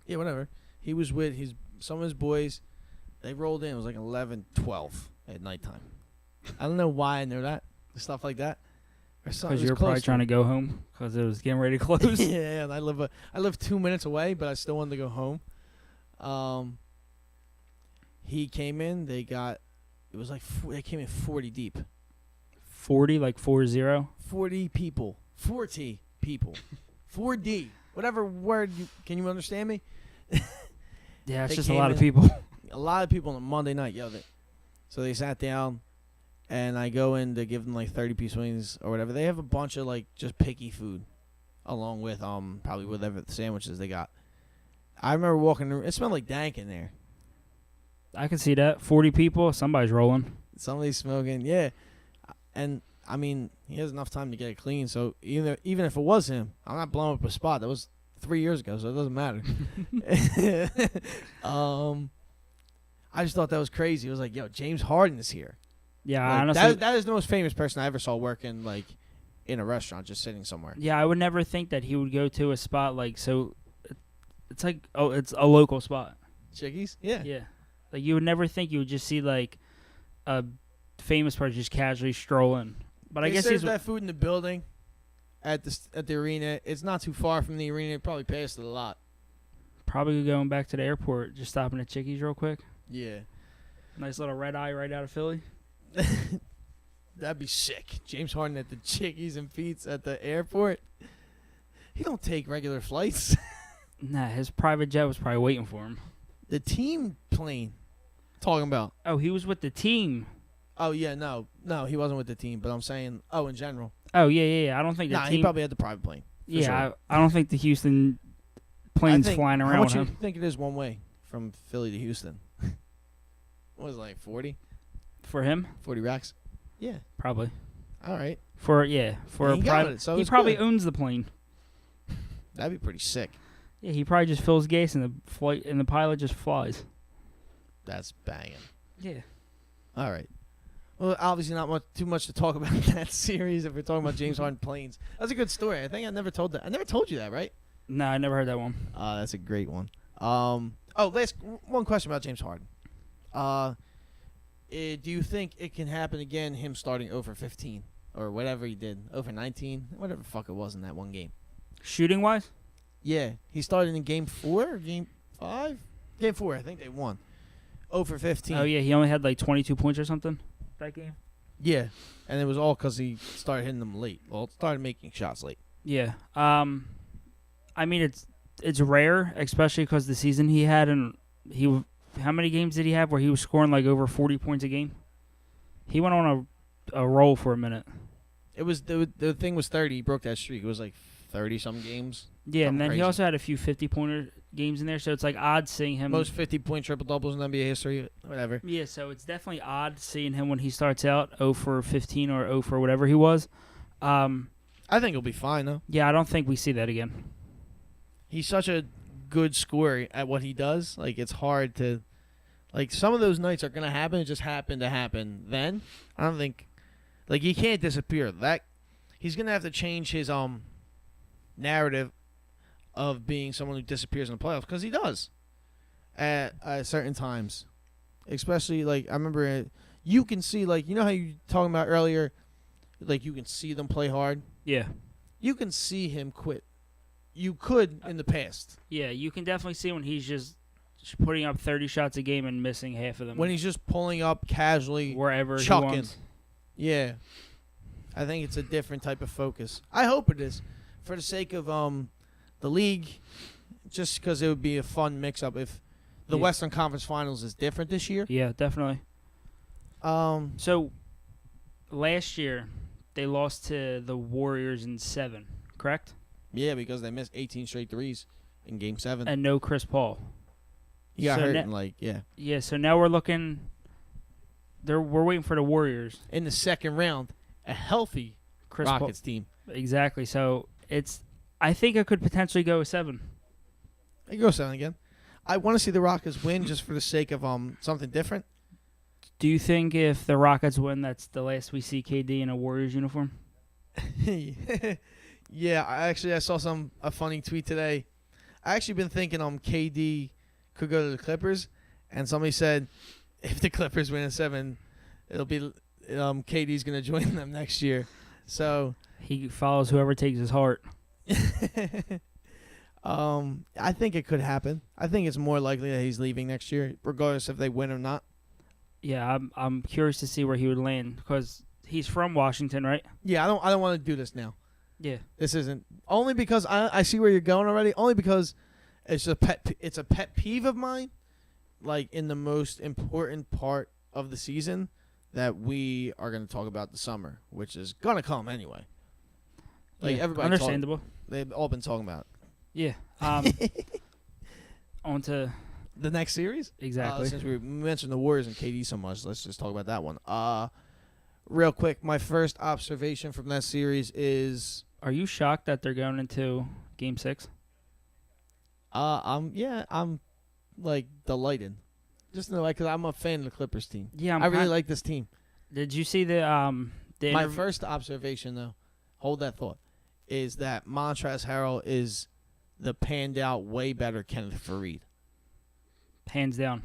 Yeah, whatever. He was with some of his boys. They rolled in. It was like 11, 12 at nighttime. I don't know why I know that. Stuff like that.
Because you were probably trying to go home because it was getting ready to close.
Yeah, and I live 2 minutes away, but I still wanted to go home. He came in. They came in 40 deep.
40, like 4-0?
40 people. 40 people. 4D. Whatever word can you understand me?
Yeah, it's just a lot of people.
A lot of people on a Monday night. So they sat down, and I go in to give them like 30-piece wings or whatever. They have a bunch of like just picky food, along with probably whatever sandwiches they got. I remember walking. It smelled like dank in there.
I can see that. 40 people, somebody's rolling.
Somebody's smoking. Yeah, and I mean he has enough time to get it clean. So even if it was him, I'm not blowing up a spot. That was 3 years ago, so it doesn't matter. I just thought that was crazy. It was like, yo, James Harden is here.
Yeah,
Like,
honestly.
that is the most famous person I ever saw working like in a restaurant, just sitting somewhere.
Yeah, I would never think that he would go to a spot like so. It's like it's a local spot.
Chickies? Yeah.
Yeah, like you would never think you would just see like a famous person just casually strolling. But I
They
guess
serve
he's
that food in the building at the arena. It's not too far from the arena. It probably passed it a lot.
probably going back to the airport, just stopping at Chickies real quick.
Yeah.
Nice little red eye right out of Philly.
That'd be sick. James Harden at the Chickies and Pete's at the airport. He don't take regular flights.
Nah, his private jet was probably waiting for him.
The team plane. Talking about.
Oh, he was with the team.
Oh yeah, no, he wasn't with the team. But I'm saying, in general.
Oh yeah. I don't think the
Nah,
team.
he probably had the private plane. for
yeah,
sure.
I don't think the Houston plane's flying
How
around
much
with
you
him.
think it is one way from Philly to Houston? What was it, like 40?
For him,
40 racks? Yeah.
probably.
All right.
For
He
a
got
private.
it, so
he
it's
probably
good.
owns the plane.
That'd be pretty sick.
Yeah, he probably just fills gas and the pilot just flies.
That's banging.
Yeah.
All right. Well, obviously not too much to talk about in that series if we're talking about James Harden planes. That's a good story. I think I never told that. I never told you that, right?
No, I never heard that one.
That's a great one. Last one question about James Harden. Do you think it can happen again, him starting over 15 or whatever he did, over 19, whatever the fuck it was in that one game?
Shooting wise?
Yeah, he started in game 4 or game 5? Game 4, I think they won. Over 15.
Oh yeah, he only had like 22 points or something that game.
Yeah, and it was all because he started hitting them late. Well, started making shots late.
Yeah. I mean it's rare, especially because the season he had and how many games did he have where he was scoring like over 40 points a game? He went on a roll for a minute.
It was the thing was 30. He broke that streak. It was like 30 some games.
Yeah, and then
crazy.
he also had a few 50-pointer games in there, so it's like odd seeing him.
Most 50-point triple doubles in NBA history. Whatever.
Yeah, so it's definitely odd seeing him when he starts out 0 for 15 or 0 for whatever he was.
I think he'll be fine though.
Yeah, I don't think we see that again.
He's such a good scorer at what he does. Like it's hard to, like some of those nights are gonna happen. It just happened to happen. Then I don't think, like he can't disappear. That he's gonna have to change his narrative of being someone who disappears in the playoffs because he does at certain times. Especially like I remember, you can see like you know how you talking about earlier, like you can see them play hard.
Yeah.
You can see him quit. You could in the past.
Yeah, you can definitely see when he's just putting up 30 shots a game and missing half of them.
When he's just pulling up casually,
wherever
chucking.
he wants.
Yeah. I think it's a different type of focus. I hope it is. For the sake of the league, just because it would be a fun mix-up if the
Yeah.
Western Conference Finals is different this year.
Yeah, definitely. So, last year, they lost to the Warriors in 7, correct?
Yeah, because they missed 18 straight threes in Game 7.
And no Chris Paul.
He got
so
hurt
ne-
in, like, yeah.
Yeah, so now we're looking. We're waiting for the Warriors.
In the second round, a healthy
Chris
Rockets team.
Paul. Exactly. So, I think it could potentially go 7.
They go 7 again. I want to see the Rockets win just for the sake of something different.
Do you think if the Rockets win, that's the last we see KD in a Warriors uniform?
Yeah, I saw a funny tweet today. I actually been thinking KD could go to the Clippers, and somebody said if the Clippers win at 7, it'll be KD's gonna join them next year. So
He follows whoever takes his heart.
I think it could happen. I think it's more likely that he's leaving next year, regardless if they win or not.
Yeah, I'm curious to see where he would land because he's from Washington, right?
Yeah, I don't want to do this now.
Yeah.
This isn't only because I see where you're going already. Only because it's a pet peeve of mine, like in the most important part of the season that we are going to talk about the summer, which is going to come anyway. Like
Yeah,
everybody,
understandable.
they've all been talking about.
Yeah. On to
The next series?
exactly.
Since we mentioned the Warriors and KD so much, let's just talk about that one. Real quick, my first observation from that series is
Are you shocked that they're going into Game 6?
I'm like delighted. Just because I'm a fan of the Clippers team.
Yeah,
I really like this team.
Did you see the
My first observation, though, hold that thought, is that Montrezl Harrell is the panned out, way better Kenneth Faried.
hands down?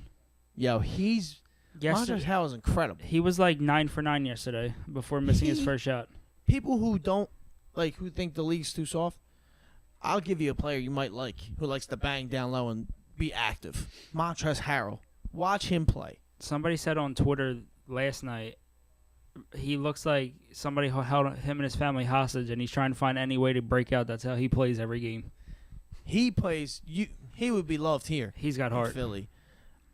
Yo, Montrezl Harrell is incredible.
He was like 9 for 9 yesterday before missing his first shot.
People who don't who think the league's too soft, I'll give you a player you might like who likes to bang down low and be active. Montrezl Harrell. Watch him play.
Somebody said on Twitter last night he looks like somebody held him and his family hostage, and he's trying to find any way to break out. That's how he plays every game.
He plays. He would be loved here.
He's got
in
heart.
Philly.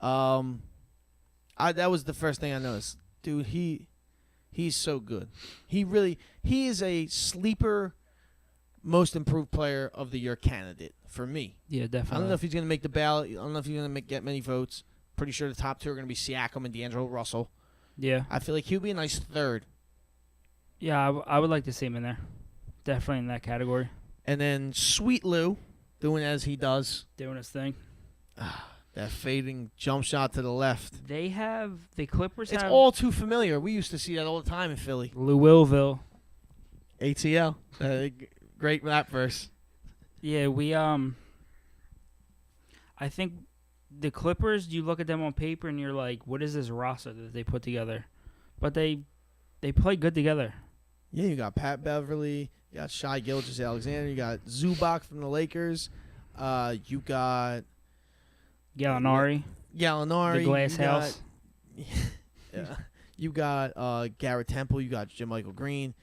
That was the first thing I noticed. Dude, he's so good. He is a sleeper most improved player of the year candidate for me.
Yeah, definitely.
I don't know if he's going to make the ballot. I don't know if he's going to get many votes. Pretty sure the top two are going to be Siakam and D'Angelo Russell.
Yeah.
I feel like he'll be a nice third.
Yeah, I would like to see him in there. Definitely in that category.
And then Sweet Lou doing as he does.
Doing his thing.
That fading jump shot to the left.
The Clippers
It's
have
all too familiar. We used to see that all the time in Philly.
Louisville.
ATL. Great rap verse.
Yeah, I think the Clippers, you look at them on paper and you're like, what is this roster that they put together? But they play good together.
Yeah, you got Pat Beverly, you got Shai Gilgeous-Alexander, you got Zubac from the Lakers, you got
Gallinari.
The
Glass House.
Yeah. You got Garrett Temple, you got JaMychal Green.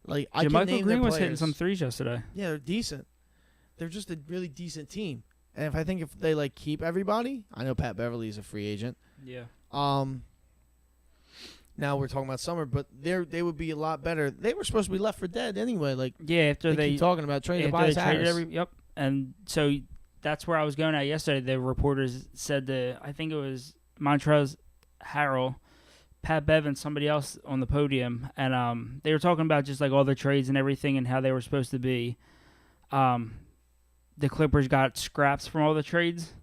I can
JaMychal
name
Green
their
was hitting
players.
some threes yesterday.
Yeah, they're decent. They're just a really decent team. And if they keep everybody, I know Pat Beverly is a free agent.
Yeah.
Now we're talking about summer, but they would be a lot better. They were supposed to be left for dead anyway.
After
they keep talking about trading Tobias Harris.
Yep. And so that's where I was going at yesterday. The reporters said I think it was Montrezl Harrell, Pat Bev, and somebody else on the podium, and they were talking about just like all the trades and everything and how they were supposed to be. The Clippers got scraps from all the trades,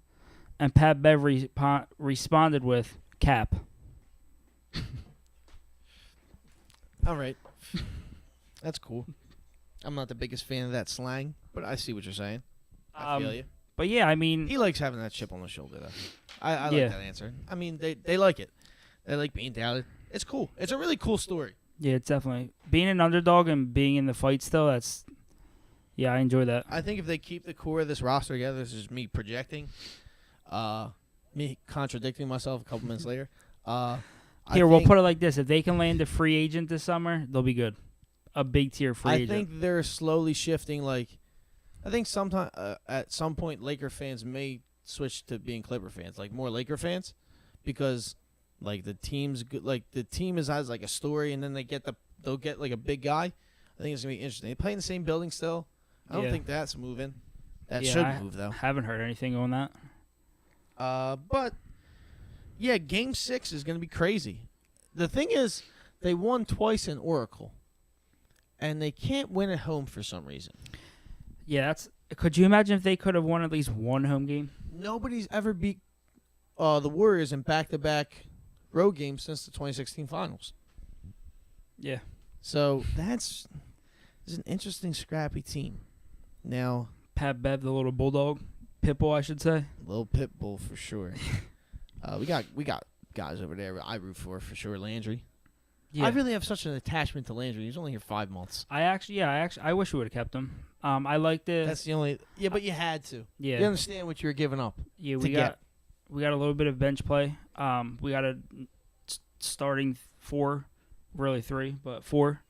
and Pat Bev responded with cap.
All right. That's cool. I'm not the biggest fan of that slang, but I see what you're saying. I feel you.
But yeah, I mean,
He likes having that chip on the shoulder, though. I
Yeah.
like that answer. I mean, they like it. They like being doubted. It's cool. It's a really cool story.
yeah, it's definitely being an underdog and being in the fight still. Yeah, I enjoy that.
I think if they keep the core of this roster together, this is me projecting, me contradicting myself a couple minutes later.
We'll put it like this: if they can land a free agent this summer, they'll be good. A big tier free agent.
I think they're slowly shifting. I think sometime at some point, Laker fans may switch to being Clipper fans, more Laker fans, because the team's good. The team has a story, and then they'll get a big guy. I think it's gonna be interesting. They play in the same building still. I don't think that's moving. That should move though.
Haven't heard anything on that.
But yeah, Game 6 is gonna be crazy. The thing is, they won twice in Oracle, and they can't win at home for some reason.
Yeah, could you imagine if they could have won at least one home game?
Nobody's ever beat the Warriors in back-to-back road games since the 2016 Finals.
Yeah.
So it's an interesting, scrappy team. Now,
Pat Bev, the little bulldog, Pitbull, I should say.
little pit bull for sure. We got guys over there I root for sure. Landry.
Yeah.
I really have such an attachment to Landry. He's only here 5 months.
I wish we would have kept him. I like the.
That's the only. Yeah, but you had to.
Yeah.
You understand what you were giving up.
Yeah,
we got
a little bit of bench play. We got a starting 4, really 3, but 4.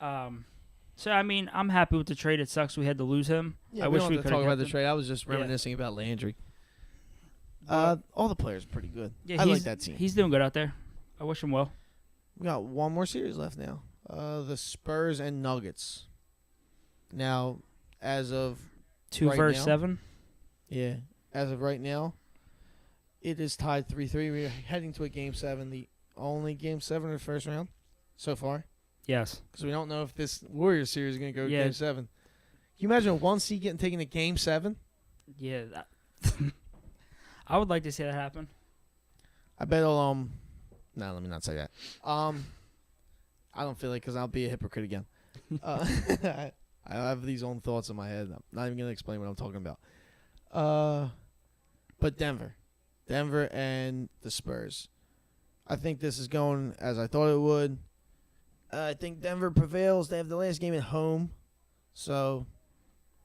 So I mean, I'm happy with the trade. It sucks we had to lose him.
Yeah,
I
we
wish
don't
we
have to
could
talk
have
about the trade. I was just reminiscing about Landry. All the players are pretty good.
Yeah,
I like that team.
He's doing good out there. I wish him well.
We got one more series left now. The Spurs and Nuggets. Now, as of
2
right
versus
now,
7.
yeah, as of right now, it is tied 3-3. We're heading to a Game 7, the only Game 7 of the first round so far.
Yes.
Because we don't know if this Warriors series is going to go to
Yeah.
Game 7. Can you imagine one seed getting taken to Game 7?
Yeah. I would like to see that happen.
I bet it'll, no, let me not say that. I don't feel like, because I'll be a hypocrite again. I have these own thoughts in my head. I'm not even going to explain what I'm talking about. But Denver and the Spurs. I think this is going as I thought it would. I think Denver prevails. They have the last game at home, so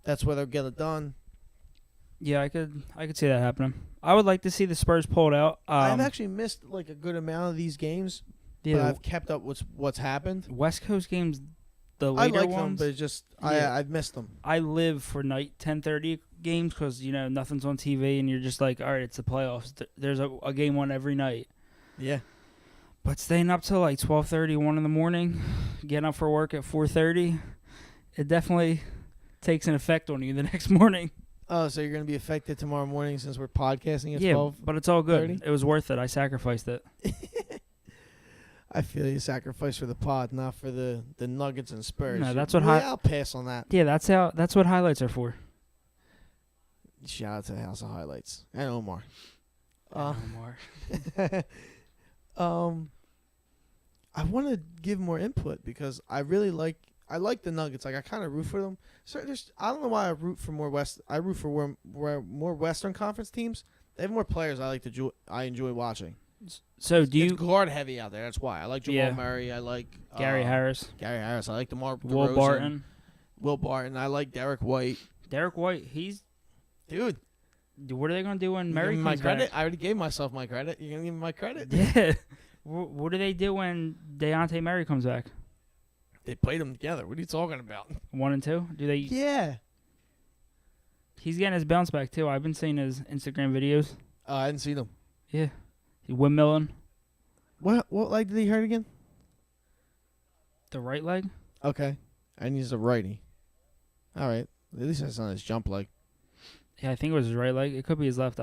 that's where they'll get it done.
Yeah, I could see that happening. I would like to see the Spurs pulled out.
I've actually missed like a good amount of these games,
yeah,
but I've kept up with what's happened.
West Coast games, the
I
later
like them,
ones.
but it's just
Yeah.
I've missed them.
I live for night 10:30 games because nothing's on TV and you're just like, all right, it's the playoffs. There's a game on every night.
Yeah.
But staying up till like 12:30, 1 in the morning, getting up for work at 4:30, it definitely takes an effect on you the next morning.
Oh, so you're going to be affected tomorrow morning since we're podcasting at
Yeah,
12?
but it's all good.
30?
It was worth it. I sacrificed it.
I feel you sacrifice for the pod, not for the Nuggets and Spurs.
No, that's what
I'll pass on that.
Yeah, that's what highlights are for.
Shout out to the House of Highlights and Omar.
Omar.
I want to give more input because I really like the Nuggets. Like I kind of root for them. So I don't know why I root for more I root for more Western Conference teams. They have more players I enjoy watching.
So do
It's
you
guard heavy out there. That's why I like Jamal
Yeah.
Murray. I like
Gary Harris,
I like DeMar
Will
DeRozan,
Barton,
Will Barton. I like Derek White.
Derek White?
Dude,
What are they gonna do when
you
Murray
give me my
comes
credit.
back?
I already gave myself my credit. You're gonna give me my credit?
Yeah. What do they do when Dante Murray comes back?
They played them together. What are you talking about?
1 and 2? Do they?
Yeah.
He's getting his bounce back too. I've been seeing his Instagram videos.
I didn't see them.
Yeah, he's windmilling
What leg did he hurt again?
the right leg.
Okay. And he's a righty. All right. At least that's not his jump leg.
Yeah, I think it was his right leg. It could be his left.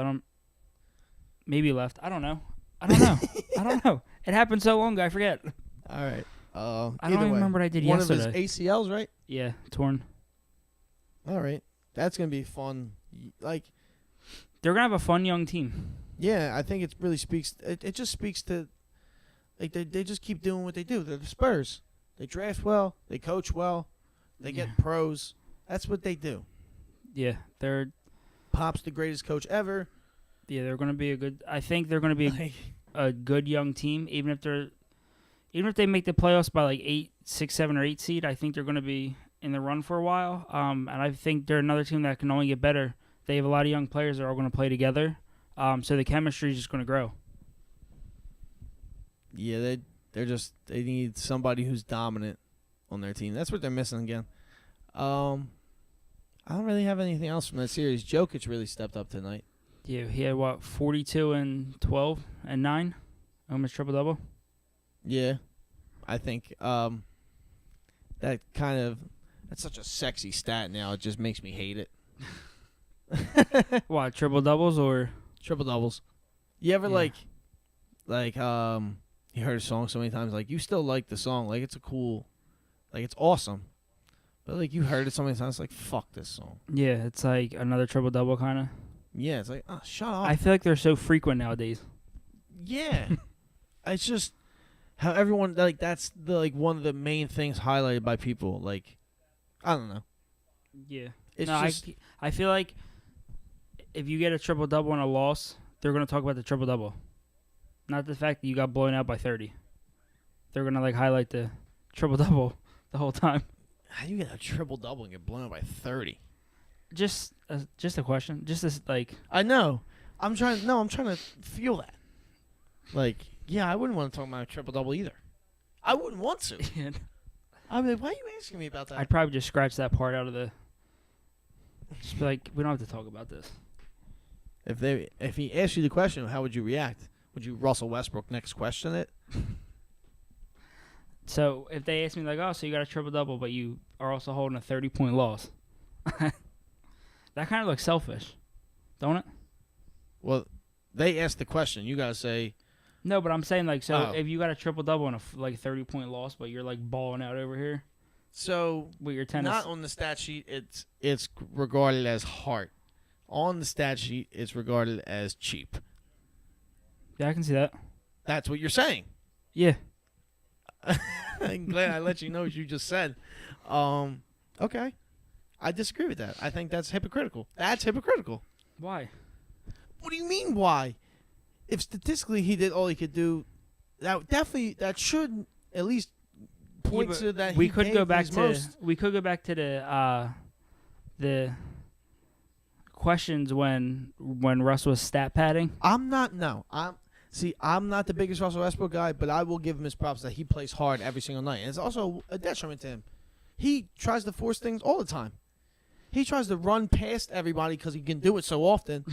Maybe left. I don't know. I don't know. It happened so long ago. I forget.
All right.
I don't even remember what I did
One
yesterday.
of his ACLs, right?
Yeah, torn.
All right. That's going to be fun. Like,
They're gonna have a fun young team.
yeah, I think it really speaks. It just speaks to, like, they just keep doing what they do. They're the Spurs. They draft well. They coach well. They get pros. That's what they do.
Yeah, they're
Pop's the greatest coach ever.
they're gonna be a good. I think they're gonna be
Like,
a good young team. Even if they make the playoffs by like 8, 6, 7, or 8 seed, I think they're gonna be in the run for a while. And I think they're another team that can only get better. They have a lot of young players that are all gonna play together. So the chemistry is just gonna grow.
yeah, they need somebody who's dominant on their team. That's what they're missing again. I don't really have anything else from that series. Jokic really stepped up tonight.
Yeah, he had 42 and 12 and 9, almost triple double.
Yeah, I think that's such a sexy stat now. It just makes me hate it.
What, triple doubles or?
Triple doubles. You ever
Yeah.
you heard a song so many times, like you still like the song, like it's it's awesome, but like you heard it so many times, like fuck this song.
Yeah, it's like another triple double kind of.
Yeah, it's like shut up.
I feel like they're so frequent nowadays.
Yeah, it's just how everyone that's one of the main things highlighted by people. Like I don't know.
Yeah.
It's
No,
just
I feel like if you get a triple double and a loss, they're gonna talk about the triple double, not the fact that you got blown out by 30. They're gonna highlight the triple double the whole time.
how do you get a triple double and get blown out by 30?
Just a question. Just as
I know. I'm trying to feel that. Like, yeah, I wouldn't want to talk about a triple double either. I wouldn't want to. I'd be like, why are you asking me about that?
I'd probably just scratch that part out of the. Just be like, we don't have to talk about this.
If he asked you the question, how would you react? Would you Russell Westbrook next question it?
So if they ask me oh, so you got a triple double, but you are also holding a 30-point loss, that kind of looks selfish, don't it?
Well, they asked the question. You gotta say.
No, but I'm saying like
Oh.
if you got a triple double and a 30-point loss, but you're like balling out over here
So
with your tennis.
not on the stat sheet. It's regarded as heart. On the stat sheet, it's regarded as cheap.
Yeah, I can see that.
That's what you're saying.
Yeah.
I'm glad I let you know what you just said. Okay. I disagree with that. I think that's hypocritical. That's hypocritical.
Why?
What do you mean, why? If statistically he did all he could do, that should at least point to that
we
he
could
gave
go back
his
to
most.
we could go back to the questions when Russ was stat padding.
I'm not the biggest Russell Westbrook guy, but I will give him his props that he plays hard every single night. And it's also a detriment to him. He tries to force things all the time. He tries to run past everybody because he can do it so often.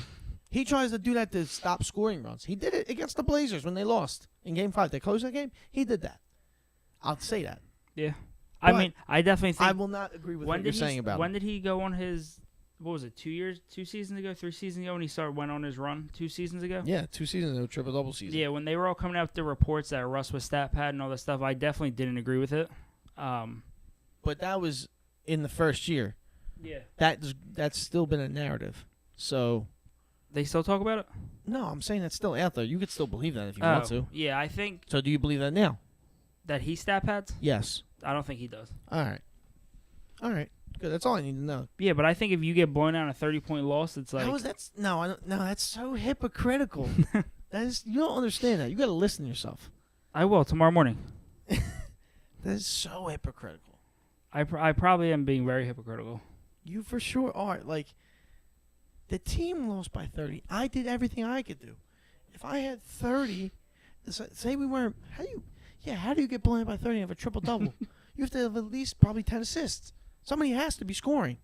He tries to do that to stop scoring runs. He did it against the Blazers when they lost in Game 5. They closed that game. He did that. I'll say that.
Yeah.
But
I mean, I definitely think
I will not agree with what you're saying about
when
him.
did he go on his, what was it, 2 seasons ago, 3 seasons ago, when he went on his run 2 seasons ago?
Yeah, 2 seasons ago, triple-double season.
Yeah, when they were all coming out with the reports that Russ was stat pad and all that stuff, I definitely didn't agree with it.
But that was in the first year.
Yeah.
That's still been a narrative. So,
They still talk about it?
no, I'm saying that's still out there. You could still believe that if you want to.
Yeah, I think
So do you believe that now?
that he stat pads?
Yes.
I don't think he does.
All right. Good. That's all I need to know.
Yeah, but I think if you get blown out in a 30-point loss, it's like...
How is that? No, I don't. No, that's so hypocritical. You don't understand that. You got to listen to yourself.
I will, tomorrow morning.
That is so hypocritical.
I probably am being very hypocritical.
You for sure are. Like, the team lost by 30. I did everything I could do. If I had 30, say we weren't. How do you get blown out by 30 and have a triple double? You have to have at least probably 10 assists. Somebody has to be scoring,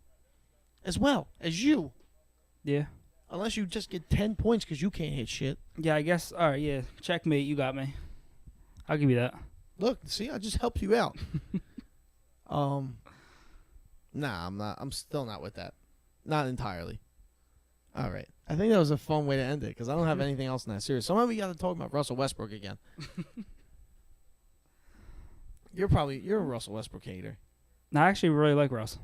as well as you.
Yeah.
Unless you just get 10 points because you can't hit shit.
Yeah, I guess. All right, yeah. Checkmate, you got me. I'll give you that.
Look, see, I just helped you out. Nah, I'm not. I'm still not with that. Not entirely. All right. I think that was a fun way to end it because I don't have anything else in that series. Somehow we got to talk about Russell Westbrook again. You're a Russell Westbrook hater.
No, I actually really like Russ.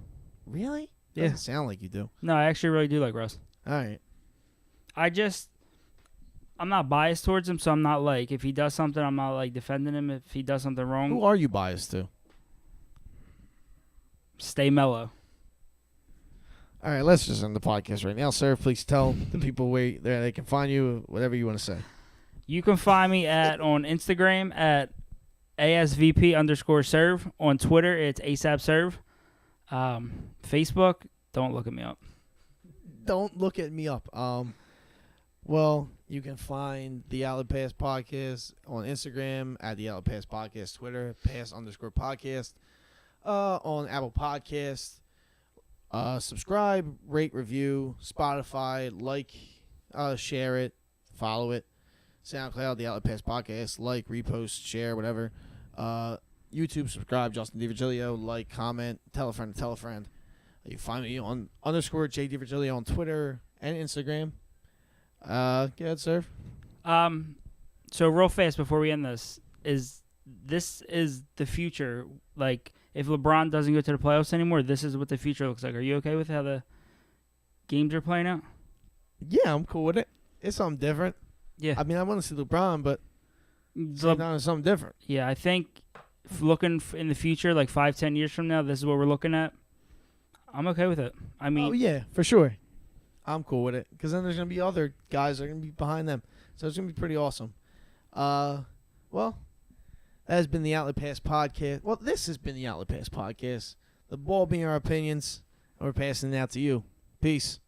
Really?
Yeah.
Doesn't sound like you do.
No, I actually really do like Russ.
All right.
I'm not biased towards him, so I'm not like, if he does something, I'm not like defending him. If he does something wrong,
Who are you biased to?
stay mellow.
All right, let's just end the podcast right now. Sir, please tell the people where they can find you, whatever you want to say.
You can find me on Instagram at ASVP_Serv. On Twitter, it's ASAP Serv. Facebook, don't look at me up.
Don't look at me up. Well, you can find the Outlet Pass Podcast on Instagram at the Outlet Pass Podcast, Twitter, pass_podcast, on Apple Podcasts. Subscribe, rate, review, Spotify, like, share it, follow it. SoundCloud, the Outlet Pass Podcast, like, repost, share, whatever. YouTube, subscribe, Justin DiVirgilio, like, comment, tell a friend to tell a friend. You can find me on _J DiVirgilio on Twitter and Instagram. Go ahead, Serv.
So real fast before we end this is the future. Like, if LeBron doesn't go to the playoffs anymore, this is what the future looks like. Are you okay with how the games are playing out?
Yeah, I'm cool with it. It's something different.
Yeah.
I mean, I want to see LeBron, but it's something different.
Yeah, I think looking in the future, like 5-10 years from now, this is what we're looking at. I'm okay with it. I mean,
Oh, yeah, for sure. I'm cool with it because then there's going to be other guys that are going to be behind them. So it's going to be pretty awesome. Well, that has been the Outlet Pass Podcast. Well, this has been the Outlet Pass Podcast. The ball being our opinions, and we're passing it out to you. Peace.